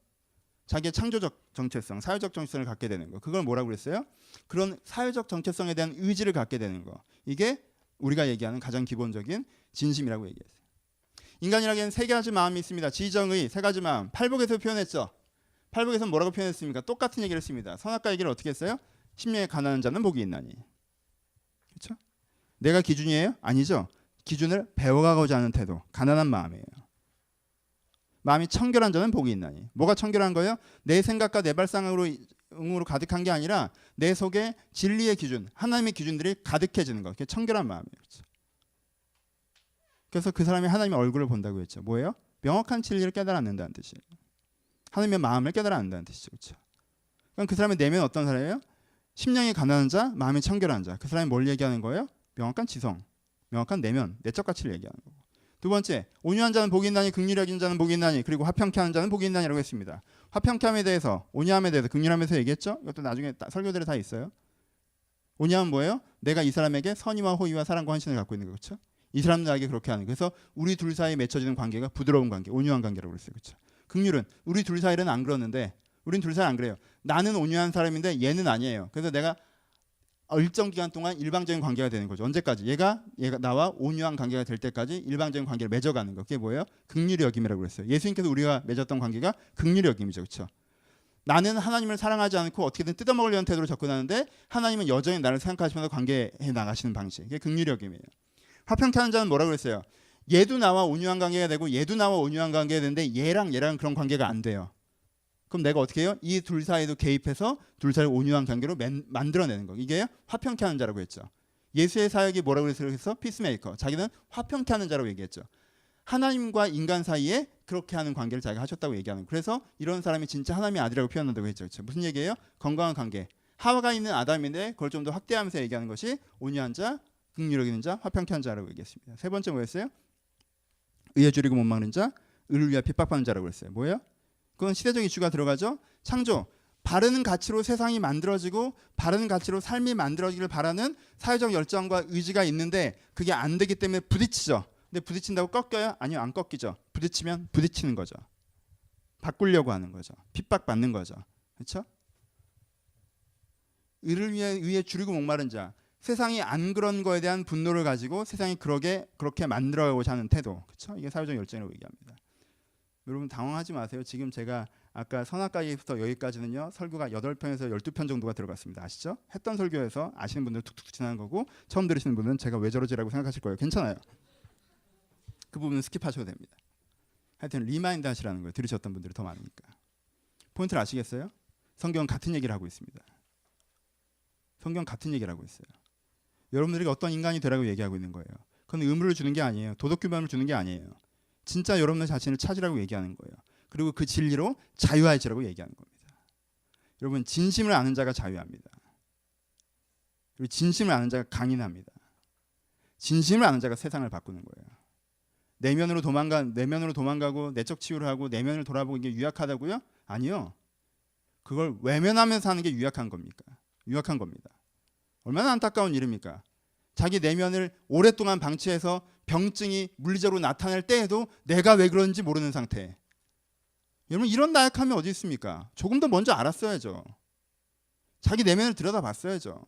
자기의 창조적 정체성, 사회적 정체성을 갖게 되는 거. 그걸 뭐라고 그랬어요? 그런 사회적 정체성에 대한 의지를 갖게 되는 거. 이게 우리가 얘기하는 가장 기본적인 진심이라고 얘기했어요. 인간이라기에는 세 가지 마음이 있습니다. 지정의 세 가지 마음. 팔복에서 표현했죠. 팔복에서는 뭐라고 표현했습니까? 똑같은 얘기를 했습니다. 선악과 얘기를 어떻게 했어요? 심령에 가난한 자는 복이 있나니. 그렇죠? 내가 기준이에요? 아니죠. 기준을 배워가고자 하는 태도, 가난한 마음이에요. 마음이 청결한 자는 복이 있나니. 뭐가 청결한 거예요? 내 생각과 내 발상으로 가득한 게 아니라 내 속에 진리의 기준, 하나님의 기준들이 가득해지는 거. 그게 청결한 마음이에요. 그렇죠? 그래서 그 사람이 하나님의 얼굴을 본다고 했죠. 뭐예요? 명확한 진리를 깨달았는다는 뜻이에요. 하나님의 마음을 깨달아낸다는 뜻이죠. 그렇죠? 그럼 그 사람의 내면은 어떤 사람이에요? 심령이 가난한 자, 마음이 청결한 자. 그 사람이 뭘 얘기하는 거예요? 명확한 지성, 명확한 내면, 내적 가치를 얘기하는 거고. 두 번째, 온유한 자는 복이 있나니 긍휼히 여기는 자는 복이 있나니 그리고 화평케 하는 자는 복이 있나니라고 했습니다. 화평케함에 대해서, 온유함에 대해서, 긍휼함에서 얘기했죠. 이것도 나중에 설교들에 다 있어요. 온유함은 뭐예요? 내가 이 사람에게 선의와 호의와 사랑과 헌신을 갖고 있는 거. 그렇죠? 이 사람도 나에게 그렇게 하는. 그래서 우리 둘 사이에 맺혀지는 관계가 부드러운 관계, 온유한 관계라고 그랬어요. 그렇죠? 긍휼은 우리 둘 사이는 안 그러는데 우린 둘 사이 안 그래요. 나는 온유한 사람인데 얘는 아니에요. 그래서 내가 일정 기간 동안 일방적인 관계가 되는 거죠. 언제까지? 얘가 나와 온유한 관계가 될 때까지 일방적인 관계를 맺어가는 거. 그게 뭐예요? 긍휼의 여김이라고 그랬어요. 예수님께서 우리가 맺었던 관계가 긍휼의 여김이죠. 그렇죠? 나는 하나님을 사랑하지 않고 어떻게든 뜯어먹으려는 태도로 접근하는데 하나님은 여전히 나를 생각하시면서 관계해 나가시는 방식. 이게 긍휼의 여김이에요. 화평케 하는 자는 뭐라고 그랬어요? 얘도 나와 온유한 관계가 되고 얘도 나와 온유한 관계가 되는데 얘랑 그런 관계가 안 돼요. 그럼 내가 어떻게 해요? 이 둘 사이도 개입해서 둘 사이를 온유한 관계로 만들어내는 거. 이게 화평케 하는 자라고 했죠. 예수의 사역이 뭐라고 그래서 피스메이커. 자기는 화평케 하는 자라고 얘기했죠. 하나님과 인간 사이에 그렇게 하는 관계를 자기가 하셨다고 얘기하는 거예요. 그래서 이런 사람이 진짜 하나님의 아들이라고 표현한다고 했죠. 그렇죠? 무슨 얘기예요? 건강한 관계. 하와가 있는 아담인데 그걸 좀 더 확대하면서 얘기하는 것이 온유한 자, 긍휼히 여기는 자, 화평케 하는 자라고 얘기했습니다. 세 번째 뭐였어요? 의에 줄이고 못 막는 자, 의를 위하여 핍박받는 자라고 그랬어요. 뭐예요? 그건 시대적 이슈가 들어가죠. 창조, 바르는 가치로 세상이 만들어지고 바르는 가치로 삶이 만들어지길 바라는 사회적 열정과 의지가 있는데 그게 안 되기 때문에 부딪히죠. 근데 부딪힌다고 꺾여요? 아니요, 안 꺾이죠. 부딪히면 부딪히는 거죠. 바꾸려고 하는 거죠. 핍박받는 거죠. 그렇죠? 의를 위해 줄이고 목마른 자, 세상이 안 그런 거에 대한 분노를 가지고 세상이 그렇게 만들어가고자 하는 태도. 그렇죠? 이게 사회적 열정이라고 얘기합니다. 여러분 당황하지 마세요. 지금 제가 아까 선악과에부터 여기까지는요. 설교가 8편에서 12편 정도가 들어갔습니다. 아시죠? 했던 설교에서 아시는 분들 툭툭 지나는 거고 처음 들으시는 분은 제가 왜 저러지라고 생각하실 거예요. 괜찮아요. 그 부분은 스킵하셔도 됩니다. 하여튼 리마인드 하시라는 거예요. 들으셨던 분들이 더 많으니까. 포인트를 아시겠어요? 성경은 같은 얘기를 하고 있습니다. 성경 같은 얘기를 하고 있어요. 여러분들이 어떤 인간이 되라고 얘기하고 있는 거예요. 그건 의무를 주는 게 아니에요. 도덕 규범을 주는 게 아니에요. 진짜 여러분들 자신을 찾으라고 얘기하는 거예요. 그리고 그 진리로 자유하시라고 얘기하는 겁니다. 여러분 진심을 아는 자가 자유합니다. 그리고 진심을 아는 자가 강인합니다. 진심을 아는 자가 세상을 바꾸는 거예요. 내면으로 도망가고 내적 치유를 하고 내면을 돌아보고 이게 유약하다고요? 아니요. 그걸 외면하면서 하는 게 유약한 겁니까? 유약한 겁니다. 얼마나 안타까운 일입니까? 자기 내면을 오랫동안 방치해서 병증이 물리적으로 나타날 때에도 내가 왜 그런지 모르는 상태. 여러분 이런 나약함이 어디 있습니까? 조금 더 먼저 알았어야죠. 자기 내면을 들여다봤어야죠.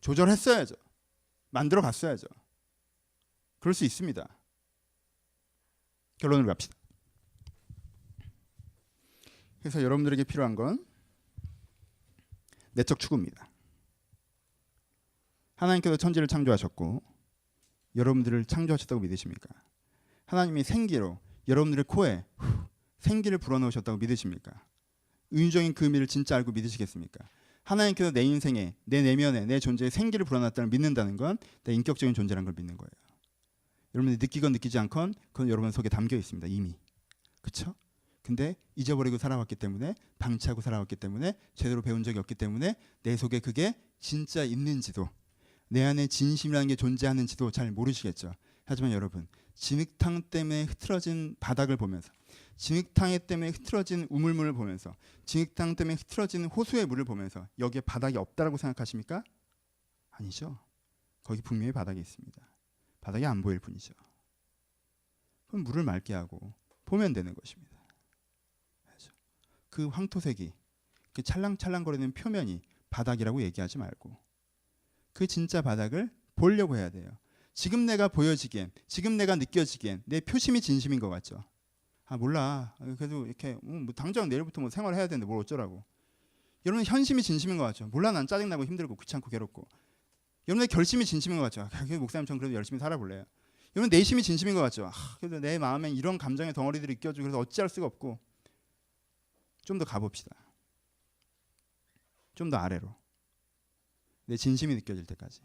조절했어야죠. 만들어 갔어야죠. 그럴 수 있습니다. 결론을 갑시다. 그래서 여러분들에게 필요한 건 내적 추구입니다. 하나님께서 천지를 창조하셨고 여러분들을 창조하셨다고 믿으십니까? 하나님이 생기로 여러분들의 코에 생기를 불어넣으셨다고 믿으십니까? 은유적인 그 의미를 진짜 알고 믿으시겠습니까? 하나님께서 내 인생에, 내 내면에, 내 존재에 생기를 불어넣었다는 믿는다는 건 내 인격적인 존재라는 걸 믿는 거예요. 여러분들이 느끼건 느끼지 않건 그건 여러분 속에 담겨 있습니다. 이미. 그렇죠? 근데 잊어버리고 살아왔기 때문에 방치하고 살아왔기 때문에 제대로 배운 적이 없기 때문에 내 속에 그게 진짜 있는지도 내 안에 진심이라는 게 존재하는지도 잘 모르시겠죠. 하지만 여러분 진흙탕 때문에 흐트러진 바닥을 보면서 진흙탕 때문에 흐트러진 우물물을 보면서 진흙탕 때문에 흐트러진 호수의 물을 보면서 여기에 바닥이 없다라고 생각하십니까? 아니죠. 거기 분명히 바닥이 있습니다. 바닥이 안 보일 뿐이죠. 그럼 물을 맑게 하고 보면 되는 것입니다. 그 황토색이 그 찰랑찰랑거리는 표면이 바닥이라고 얘기하지 말고 그 진짜 바닥을 보려고 해야 돼요. 지금 내가 보여지기엔, 지금 내가 느껴지기엔 내 표심이 진심인 것 같죠. 아 몰라. 그래도 이렇게 뭐 당장 내일부터 뭐 생활해야 되는데 뭘 어쩌라고. 여러분 현심이 진심인 것 같죠. 몰라 난 짜증나고 힘들고 귀찮고 괴롭고. 여러분의 결심이 진심인 것 같죠. 목사님처럼 그래도 열심히 살아볼래요. 여러분 내심이 진심인 것 같죠. 그래도 내 마음에 이런 감정의 덩어리들이 있겨지고 그래서 어찌할 수가 없고. 좀 더 가봅시다. 좀 더 아래로. 내 진심이 느껴질 때까지.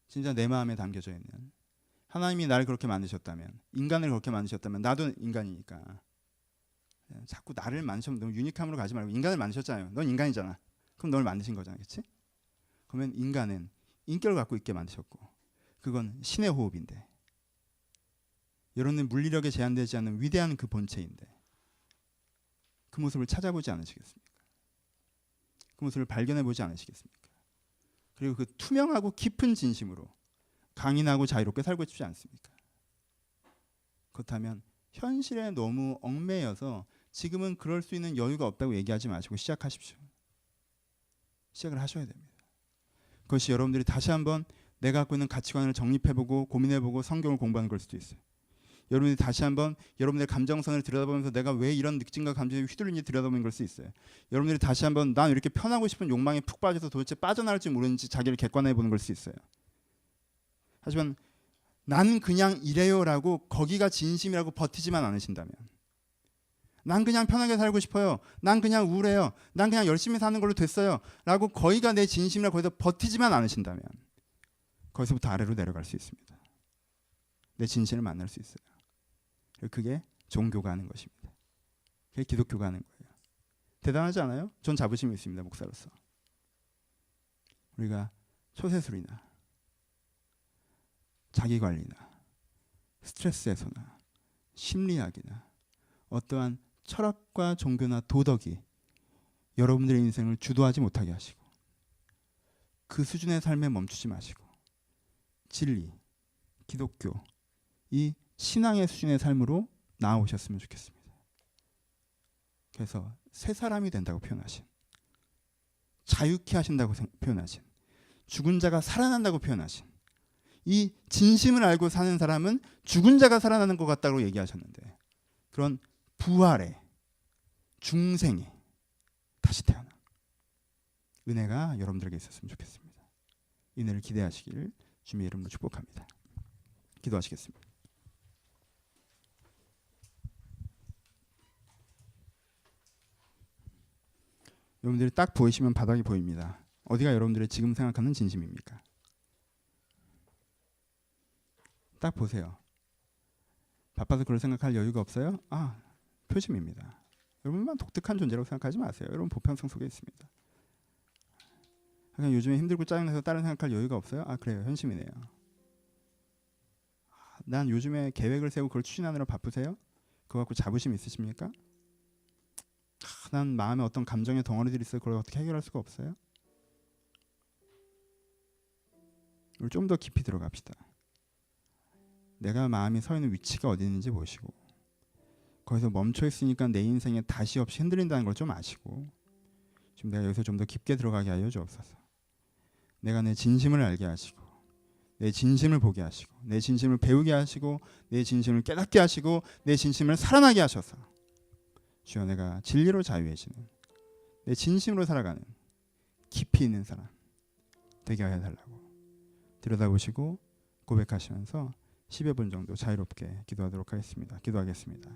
진짜 내 마음에 담겨져 있는 하나님이 나를 그렇게 만드셨다면 인간을 그렇게 만드셨다면 나도 인간이니까 자꾸 나를 만드시면 너무 유니크함으로 가지 말고 인간을 만드셨잖아요. 넌 인간이잖아. 그럼 널 만드신 거잖아. 그렇지? 그러면 인간은 인격을 갖고 있게 만드셨고 그건 신의 호흡인데 여러분은 물리력에 제한되지 않는 위대한 그 본체인데 그 모습을 찾아보지 않으시겠습니까? 그 모습을 발견해보지 않으시겠습니까? 그리고 그 투명하고 깊은 진심으로 강인하고 자유롭게 살고 싶지 않습니까? 그렇다면 현실에 너무 얽매여서 지금은 그럴 수 있는 여유가 없다고 얘기하지 마시고 시작하십시오. 시작을 하셔야 됩니다. 그것이 여러분들이 다시 한번 내가 갖고 있는 가치관을 정립해보고 고민해보고 성경을 공부하는 걸 수도 있어요. 여러분들이 다시 한번 여러분들의 감정선을 들여다보면서 내가 왜 이런 느낌과 감정에 휘둘리는지 들여다보는 걸 수 있어요. 여러분들이 다시 한번 난 이렇게 편하고 싶은 욕망에 푹 빠져서 도대체 빠져나갈지 모르는지 자기를 객관화해 보는 걸 수 있어요. 하지만 난 그냥 이래요라고 거기가 진심이라고 버티지만 않으신다면, 난 그냥 편하게 살고 싶어요, 난 그냥 우울해요, 난 그냥 열심히 사는 걸로 됐어요 라고 거기가 내 진심이라고 거기서 버티지만 않으신다면 거기서부터 아래로 내려갈 수 있습니다. 내 진실을 만날 수 있어요. 그게 종교가 하는 것입니다. 그게 기독교가 하는 거예요. 대단하지 않아요? 전 자부심이 있습니다. 목사로서. 우리가 소세술이나 자기관리나 스트레스 해소나 심리학이나 어떠한 철학과 종교나 도덕이 여러분들의 인생을 주도하지 못하게 하시고 그 수준의 삶에 멈추지 마시고 진리, 기독교, 이 신앙의 수준의 삶으로 나아오셨으면 좋겠습니다. 그래서 새 사람이 된다고 표현하신, 자유케 하신다고 표현하신, 죽은 자가 살아난다고 표현하신, 이 진심을 알고 사는 사람은 죽은 자가 살아나는 것 같다고 얘기하셨는데, 그런 부활의 중생의 다시 태어난 은혜가 여러분들에게 있었으면 좋겠습니다. 이 은혜를 기대하시길 주님의 이름으로 축복합니다. 기도하시겠습니다. 여러분들이 딱 보이시면 바닥이 보입니다. 어디가 여러분들의 지금 생각하는 진심입니까? 딱 보세요. 바빠서 그럴 생각할 여유가 없어요? 아, 표심입니다. 여러분만 독특한 존재라고 생각하지 마세요. 여러분 보편성 속에 있습니다. 그냥 요즘에 힘들고 짜증나서 다른 생각할 여유가 없어요? 아, 그래요. 현심이네요. 난 요즘에 계획을 세우고 그걸 추진하느라 바쁘세요? 그거 갖고 자부심 있으십니까? 난 마음에 어떤 감정의 덩어리들이 있어요. 그걸 어떻게 해결할 수가 없어요? 우리 좀 더 깊이 들어갑시다. 내가 마음이 서 있는 위치가 어디 있는지 보시고, 거기서 멈춰 있으니까 내 인생에 다시 없이 흔들린다는 걸 좀 아시고, 지금 내가 여기서 좀 더 깊게 들어가게 하여 주옵소서. 내가 내 진심을 알게 하시고, 내 진심을 보게 하시고, 내 진심을 배우게 하시고, 내 진심을 깨닫게 하시고, 내 진심을 살아나게 하셔서 주여 내가 진리로 자유해지는, 내 진심으로 살아가는 깊이 있는 사람 되게 하여 달라고 들여다보시고 고백하시면서 10여 분 정도 자유롭게 기도하도록 하겠습니다. 기도하겠습니다.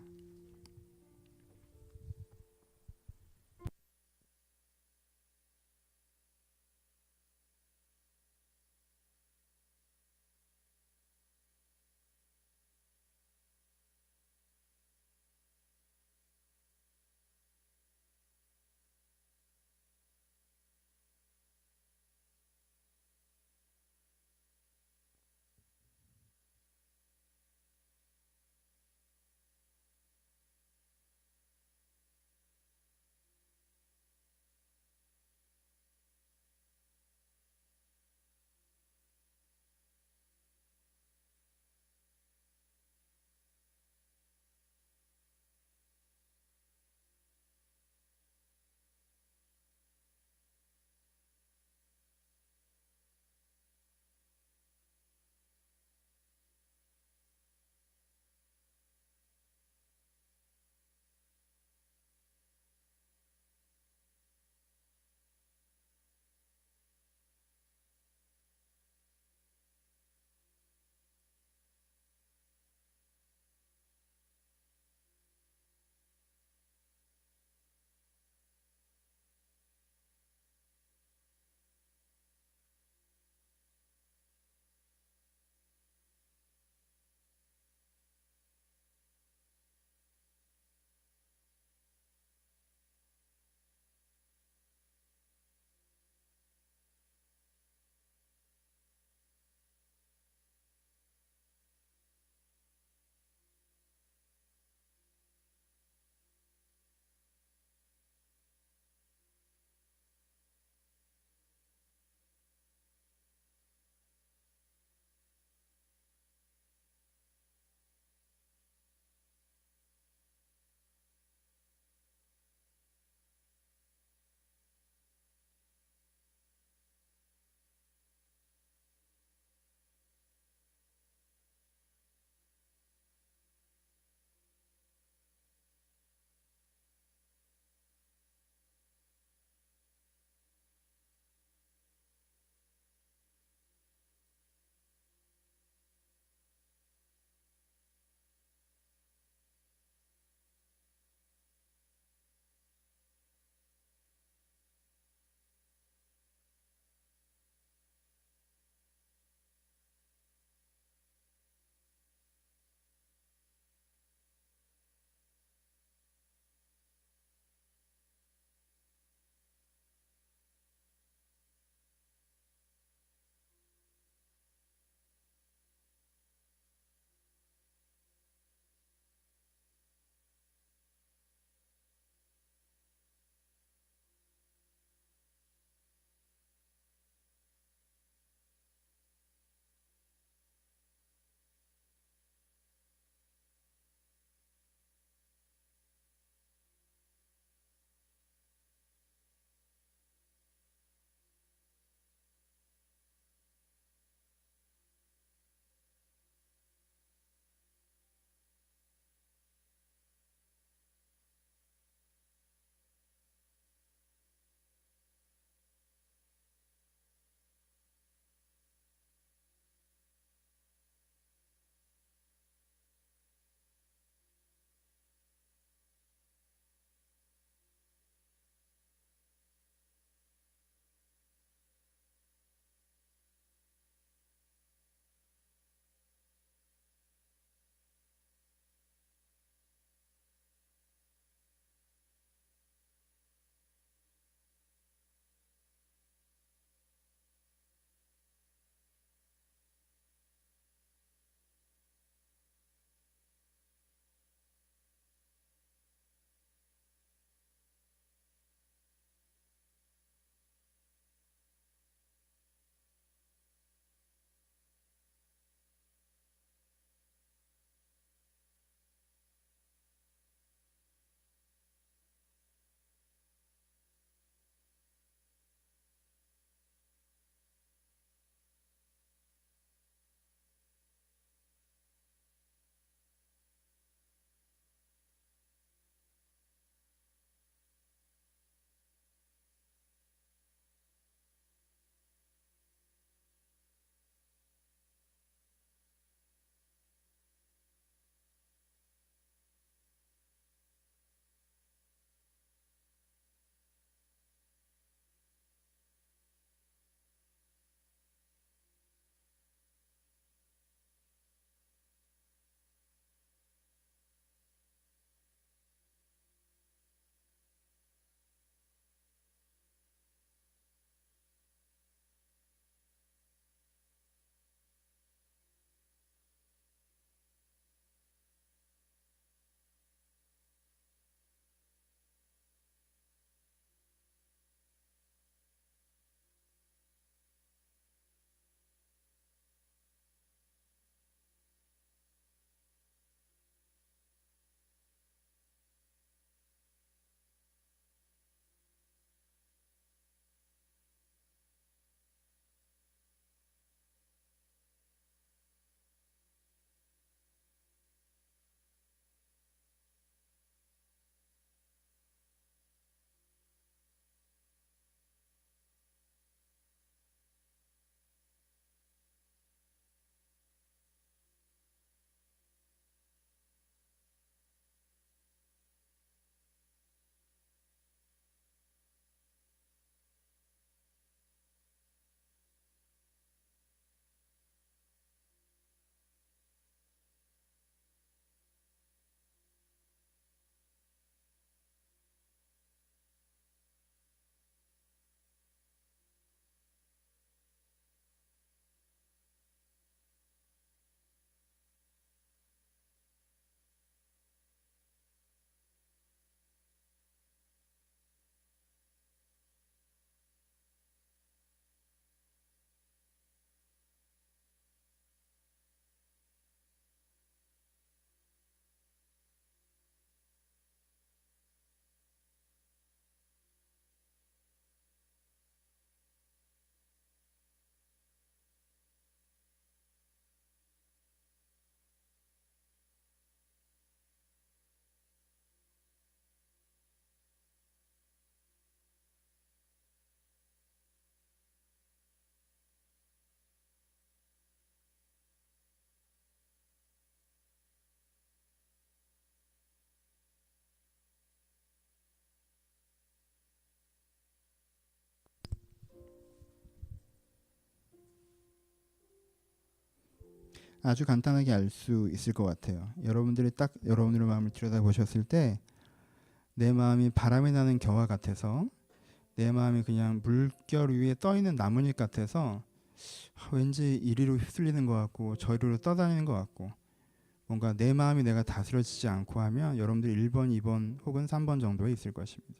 아주 간단하게 알 수 있을 것 같아요. 여러분들이 딱 여러분들의 마음을 들여다보셨을 때 내 마음이 바람이 나는 겨와 같아서, 내 마음이 그냥 물결 위에 떠 있는 나뭇잎 같아서 왠지 이리로 휩쓸리는 것 같고 저리로 떠다니는 것 같고, 뭔가 내 마음이 내가 다스려지지 않고 하면 여러분들 1번, 2번 혹은 3번 정도에 있을 것입니다.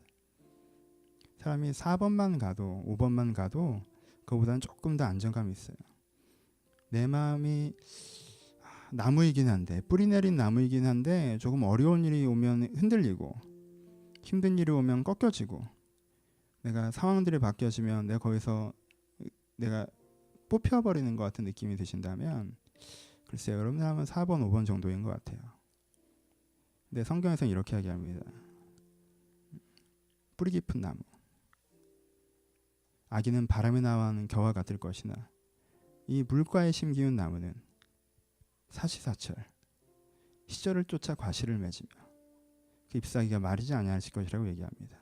사람이 4번만 가도 5번만 가도 그거보다는 조금 더 안정감이 있어요. 내 마음이 나무이긴 한데, 뿌리 내린 나무이긴 한데 조금 어려운 일이 오면 흔들리고 힘든 일이 오면 꺾여지고, 내가 상황들이 바뀌어지면 내가 거기서 내가 뽑혀버리는 것 같은 느낌이 드신다면 글쎄요, 여러분들 하면 4번, 5번 정도인 것 같아요. 근데 성경에서는 이렇게 이야기합니다. 뿌리 깊은 나무, 아기는 바람에 나와는 겨와 같을 것이나 이 물가에 심기운 나무는 사시사철 시절을 쫓아 과실을 맺으며 그 잎사귀가 마르지 아니하실 것이라고 얘기합니다.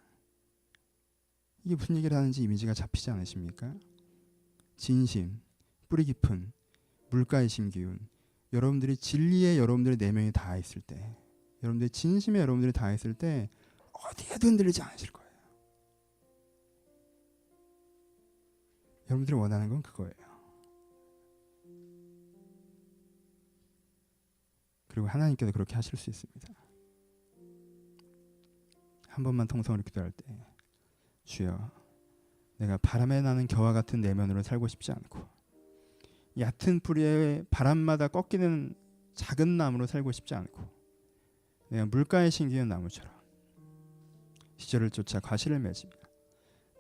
이게 무슨 얘기를 하는지 이미지가 잡히지 않으십니까? 진심, 뿌리 깊은 물가에 심기운, 여러분들이 진리에 여러분들의 내면이 닿아 있을 때, 여러분들의 진심에 여러분들이 닿아 있을 때 어디에도 흔들리지 않으실 거예요. 여러분들이 원하는 건 그거예요. 그리고 하나님께서 그렇게 하실 수 있습니다. 한 번만 통성으로 기도할 때, 주여, 내가 바람에 나는 겨와 같은 내면으로 살고 싶지 않고 얕은 뿌리에 바람마다 꺾이는 작은 나무로 살고 싶지 않고, 내가 물가에 심기는 나무처럼 시절을 쫓아 과실을 맺으며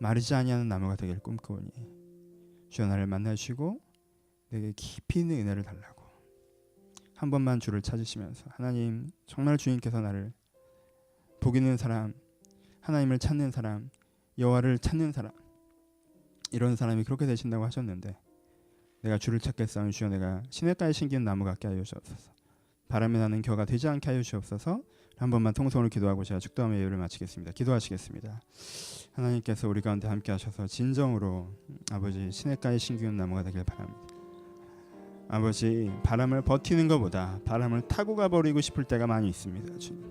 마르지 아니하는 나무가 되기를 꿈꾸오니 주여, 나를 만나주시고 내게 깊이 있는 은혜를 달라고 한 번만 주를 찾으시면서, 하나님, 정말 주님께서 나를 복 있는 사람, 하나님을 찾는 사람, 여호와를 찾는 사람, 이런 사람이 그렇게 되신다고 하셨는데, 내가 주를 찾겠사오니 주여, 내가 시냇가에 심긴 나무 같게 하여 주옵소서. 바람에 나는 겨가 되지 않게 하여 주옵소서. 한 번만 통성으로 기도하고 제가 축도하며 예배를 마치겠습니다. 기도하시겠습니다. 하나님께서 우리 가운데 함께 하셔서 진정으로 아버지 시냇가에 심기운 나무가 되길 바랍니다. 아버지, 바람을 버티는 것보다 바람을 타고 가버리고 싶을 때가 많이 있습니다. 주님,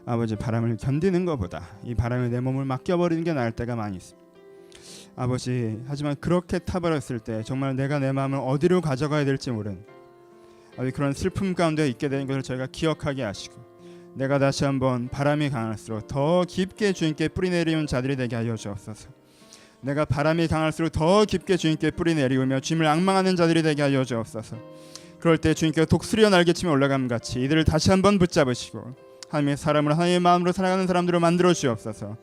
아버지, 바람을 견디는 것보다 이 바람에 내 몸을 맡겨버리는 게 나을 때가 많이 있습니다. 아버지, 하지만 그렇게 타버렸을 때 정말 내가 내 마음을 어디로 가져가야 될지 모르는 아버지, 그런 슬픔 가운데 있게 되는 것을 저희가 기억하게 하시고, 내가 다시 한번 바람이 강할수록 더 깊게 주님께 뿌리 내리는 자들이 되게 하여 주옵소서. 내가 바람이 강할수록 더 깊게 주님께 뿌리 내리우며 주님을 앙망하는 자들이 되게 하여 주옵소서. 그럴 때 주님께서 독수리와 날개치며 올라감 같이 이들을 다시 한번 붙잡으시고 하나님의 사람으로, 하나님의 마음으로 살아가는 사람들로 만들어 주옵소서.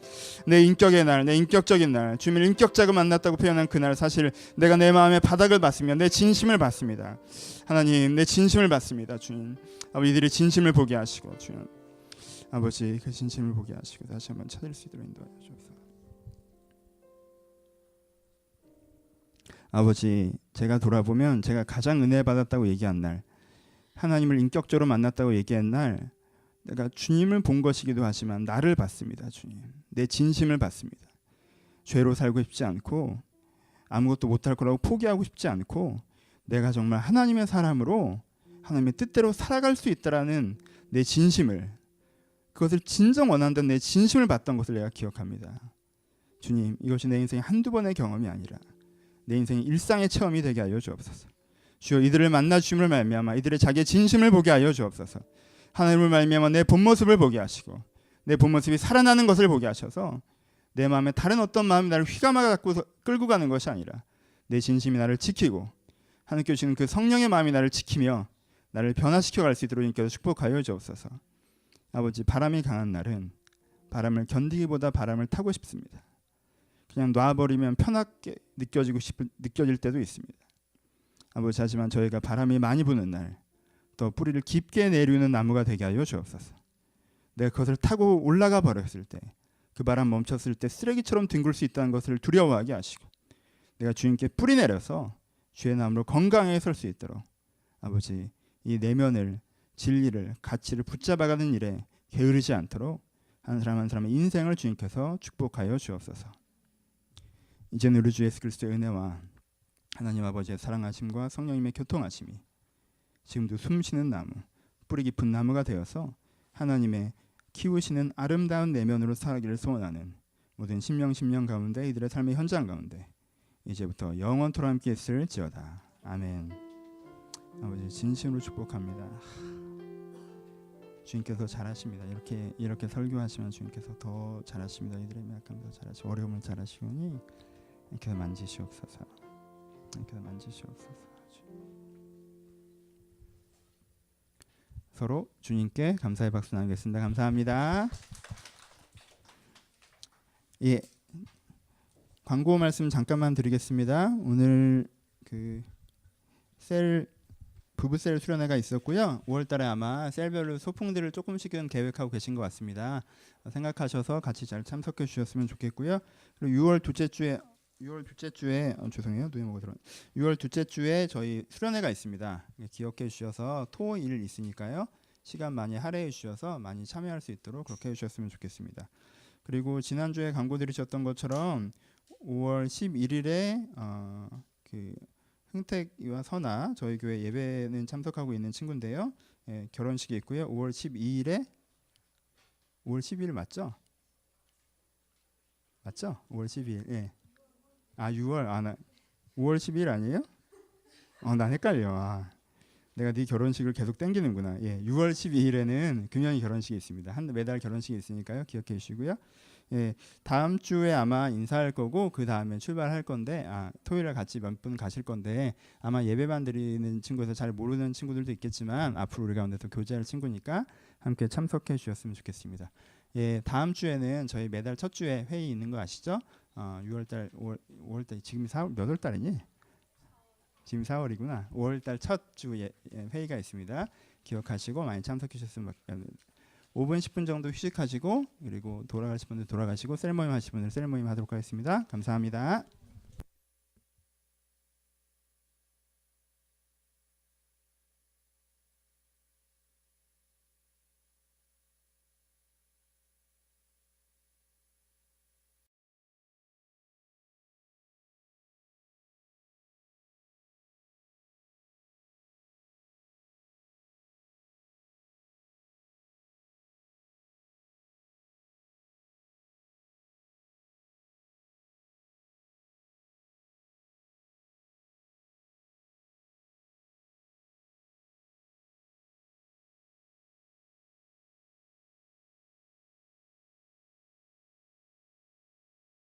내 인격의 날, 내 인격적인 날, 주님을 인격자가 만났다고 표현한 그날, 사실 내가 내 마음의 바닥을 받으며 내 진심을 받습니다. 하나님, 내 진심을 받습니다. 주님, 아버지, 이들이 진심을 보게 하시고, 주님 아버지, 그 진심을 보게 하시고 다시 한번 찾을 수 있도록 인도하여 주옵소서. 아버지, 제가 돌아보면 제가 가장 은혜 받았다고 얘기한 날, 하나님을 인격적으로 만났다고 얘기한 날, 내가 주님을 본 것이기도 하지만 나를 봤습니다. 주님, 내 진심을 봤습니다. 죄로 살고 싶지 않고 아무것도 못할 거라고 포기하고 싶지 않고, 내가 정말 하나님의 사람으로 하나님의 뜻대로 살아갈 수 있다라는 내 진심을, 그것을 진정 원한다는 내 진심을 봤던 것을 내가 기억합니다. 주님, 이것이 내 인생의 한두 번의 경험이 아니라 내 인생의 일상의 체험이 되게 하여 주옵소서. 주여, 이들을 만나 주심을 말미암아 이들의 자기의 진심을 보게 하여 주옵소서. 하나님을 말미암아 내 본 모습을 보게 하시고 내 본 모습이 살아나는 것을 보게 하셔서 내 마음에 다른 어떤 마음이 나를 휘감아 갖고 끌고 가는 것이 아니라 내 진심이 나를 지키고 하나님께 주시는 그 성령의 마음이 나를 지키며 나를 변화시켜 갈 수 있도록 주님께서 축복하여 주옵소서. 아버지, 바람이 강한 날은 바람을 견디기보다 바람을 타고 싶습니다. 그냥 놔버리면 편하게 느껴질 때도 있습니다. 아버지, 하지만 저희가 바람이 많이 부는 날, 또 뿌리를 깊게 내리우는 나무가 되게 하여 주옵소서. 내가 그것을 타고 올라가 버렸을 때, 그 바람 멈췄을 때 쓰레기처럼 뒹굴 수 있다는 것을 두려워하게 하시고, 내가 주님께 뿌리 내려서 주의 나무로 건강하게 설 수 있도록 아버지, 이 내면을, 진리를, 가치를 붙잡아가는 일에 게으르지 않도록 한 사람 한 사람의 인생을 주님께서 축복하여 주옵소서. 이제는 우리 주 예수 그리스도의 은혜와 하나님 아버지의 사랑하심과 성령님의 교통하심이 지금도 숨쉬는 나무, 뿌리 깊은 나무가 되어서 하나님의 키우시는 아름다운 내면으로 살기를 소원하는 모든 심령 가운데 이들의 삶의 현장 가운데 이제부터 영원토록 함께 있을지어다. 아멘. 아버지 진심으로 축복합니다. 주님께서 잘하십니다. 이렇게 설교하시면 주님께서 더 잘하십니다. 이들의 약함 더 잘하시고 어려움을 잘하시오니 이렇게 만지시옵소서. 이렇게 만지시옵소서. 서로 주님께 감사의 박수 나누겠습니다. 감사합니다. 예, 광고 말씀 잠깐만 드리겠습니다. 오늘 그 부부셀 수련회가 있었고요. 5월달에 아마 셀별로 소풍들을 조금씩은 계획하고 계신 것 같습니다. 생각하셔서 같이 잘 참석해 주셨으면 좋겠고요. 그리고 6월 둘째 주에 죄송해요. 눈에 뭐가 들어. 6월 둘째 주에 저희 수련회가 있습니다. 기억해 주셔서 토, 일 있으니까요. 시간 많이 할애해 주셔서 많이 참여할 수 있도록 그렇게 해 주셨으면 좋겠습니다. 그리고 지난주에 광고 드리셨던 것처럼 5월 11일에 그 흥택이와 선아 저희 교회 예배는 참석하고 있는 친구인데요. 예, 결혼식이 있고요. 5월 12일 맞죠? 5월 12일. 예. 6월 5월 12일 아니에요? 난 헷갈려. 내가 네 결혼식을 계속 땡기는구나. 예, 6월 12일에는 금연이 결혼식이 있습니다. 매달 결혼식이 있으니까요. 기억해 주시고요. 예, 다음 주에 아마 인사할 거고 그 다음에 출발할 건데 토요일에 같이 몇 분 가실 건데 아마 예배만 드리는 친구에서 잘 모르는 친구들도 있겠지만 앞으로 우리 가운데서 교제할 친구니까 함께 참석해 주셨으면 좋겠습니다. 예, 다음 주에는 저희 매달 첫 주에 회의 있는 거 아시죠? 6월달, 5월달 지금 4월 몇 월달이니? 지금 4월이구나. 5월달 첫 주에 회의가 있습니다. 기억하시고 많이 참석해 주셨으면 좋겠습니다. 5분 10분 정도 휴식하시고 그리고 돌아가실 분들 돌아가시고 셀 모임 하실 분들 셀 모임 하도록 하겠습니다. 감사합니다.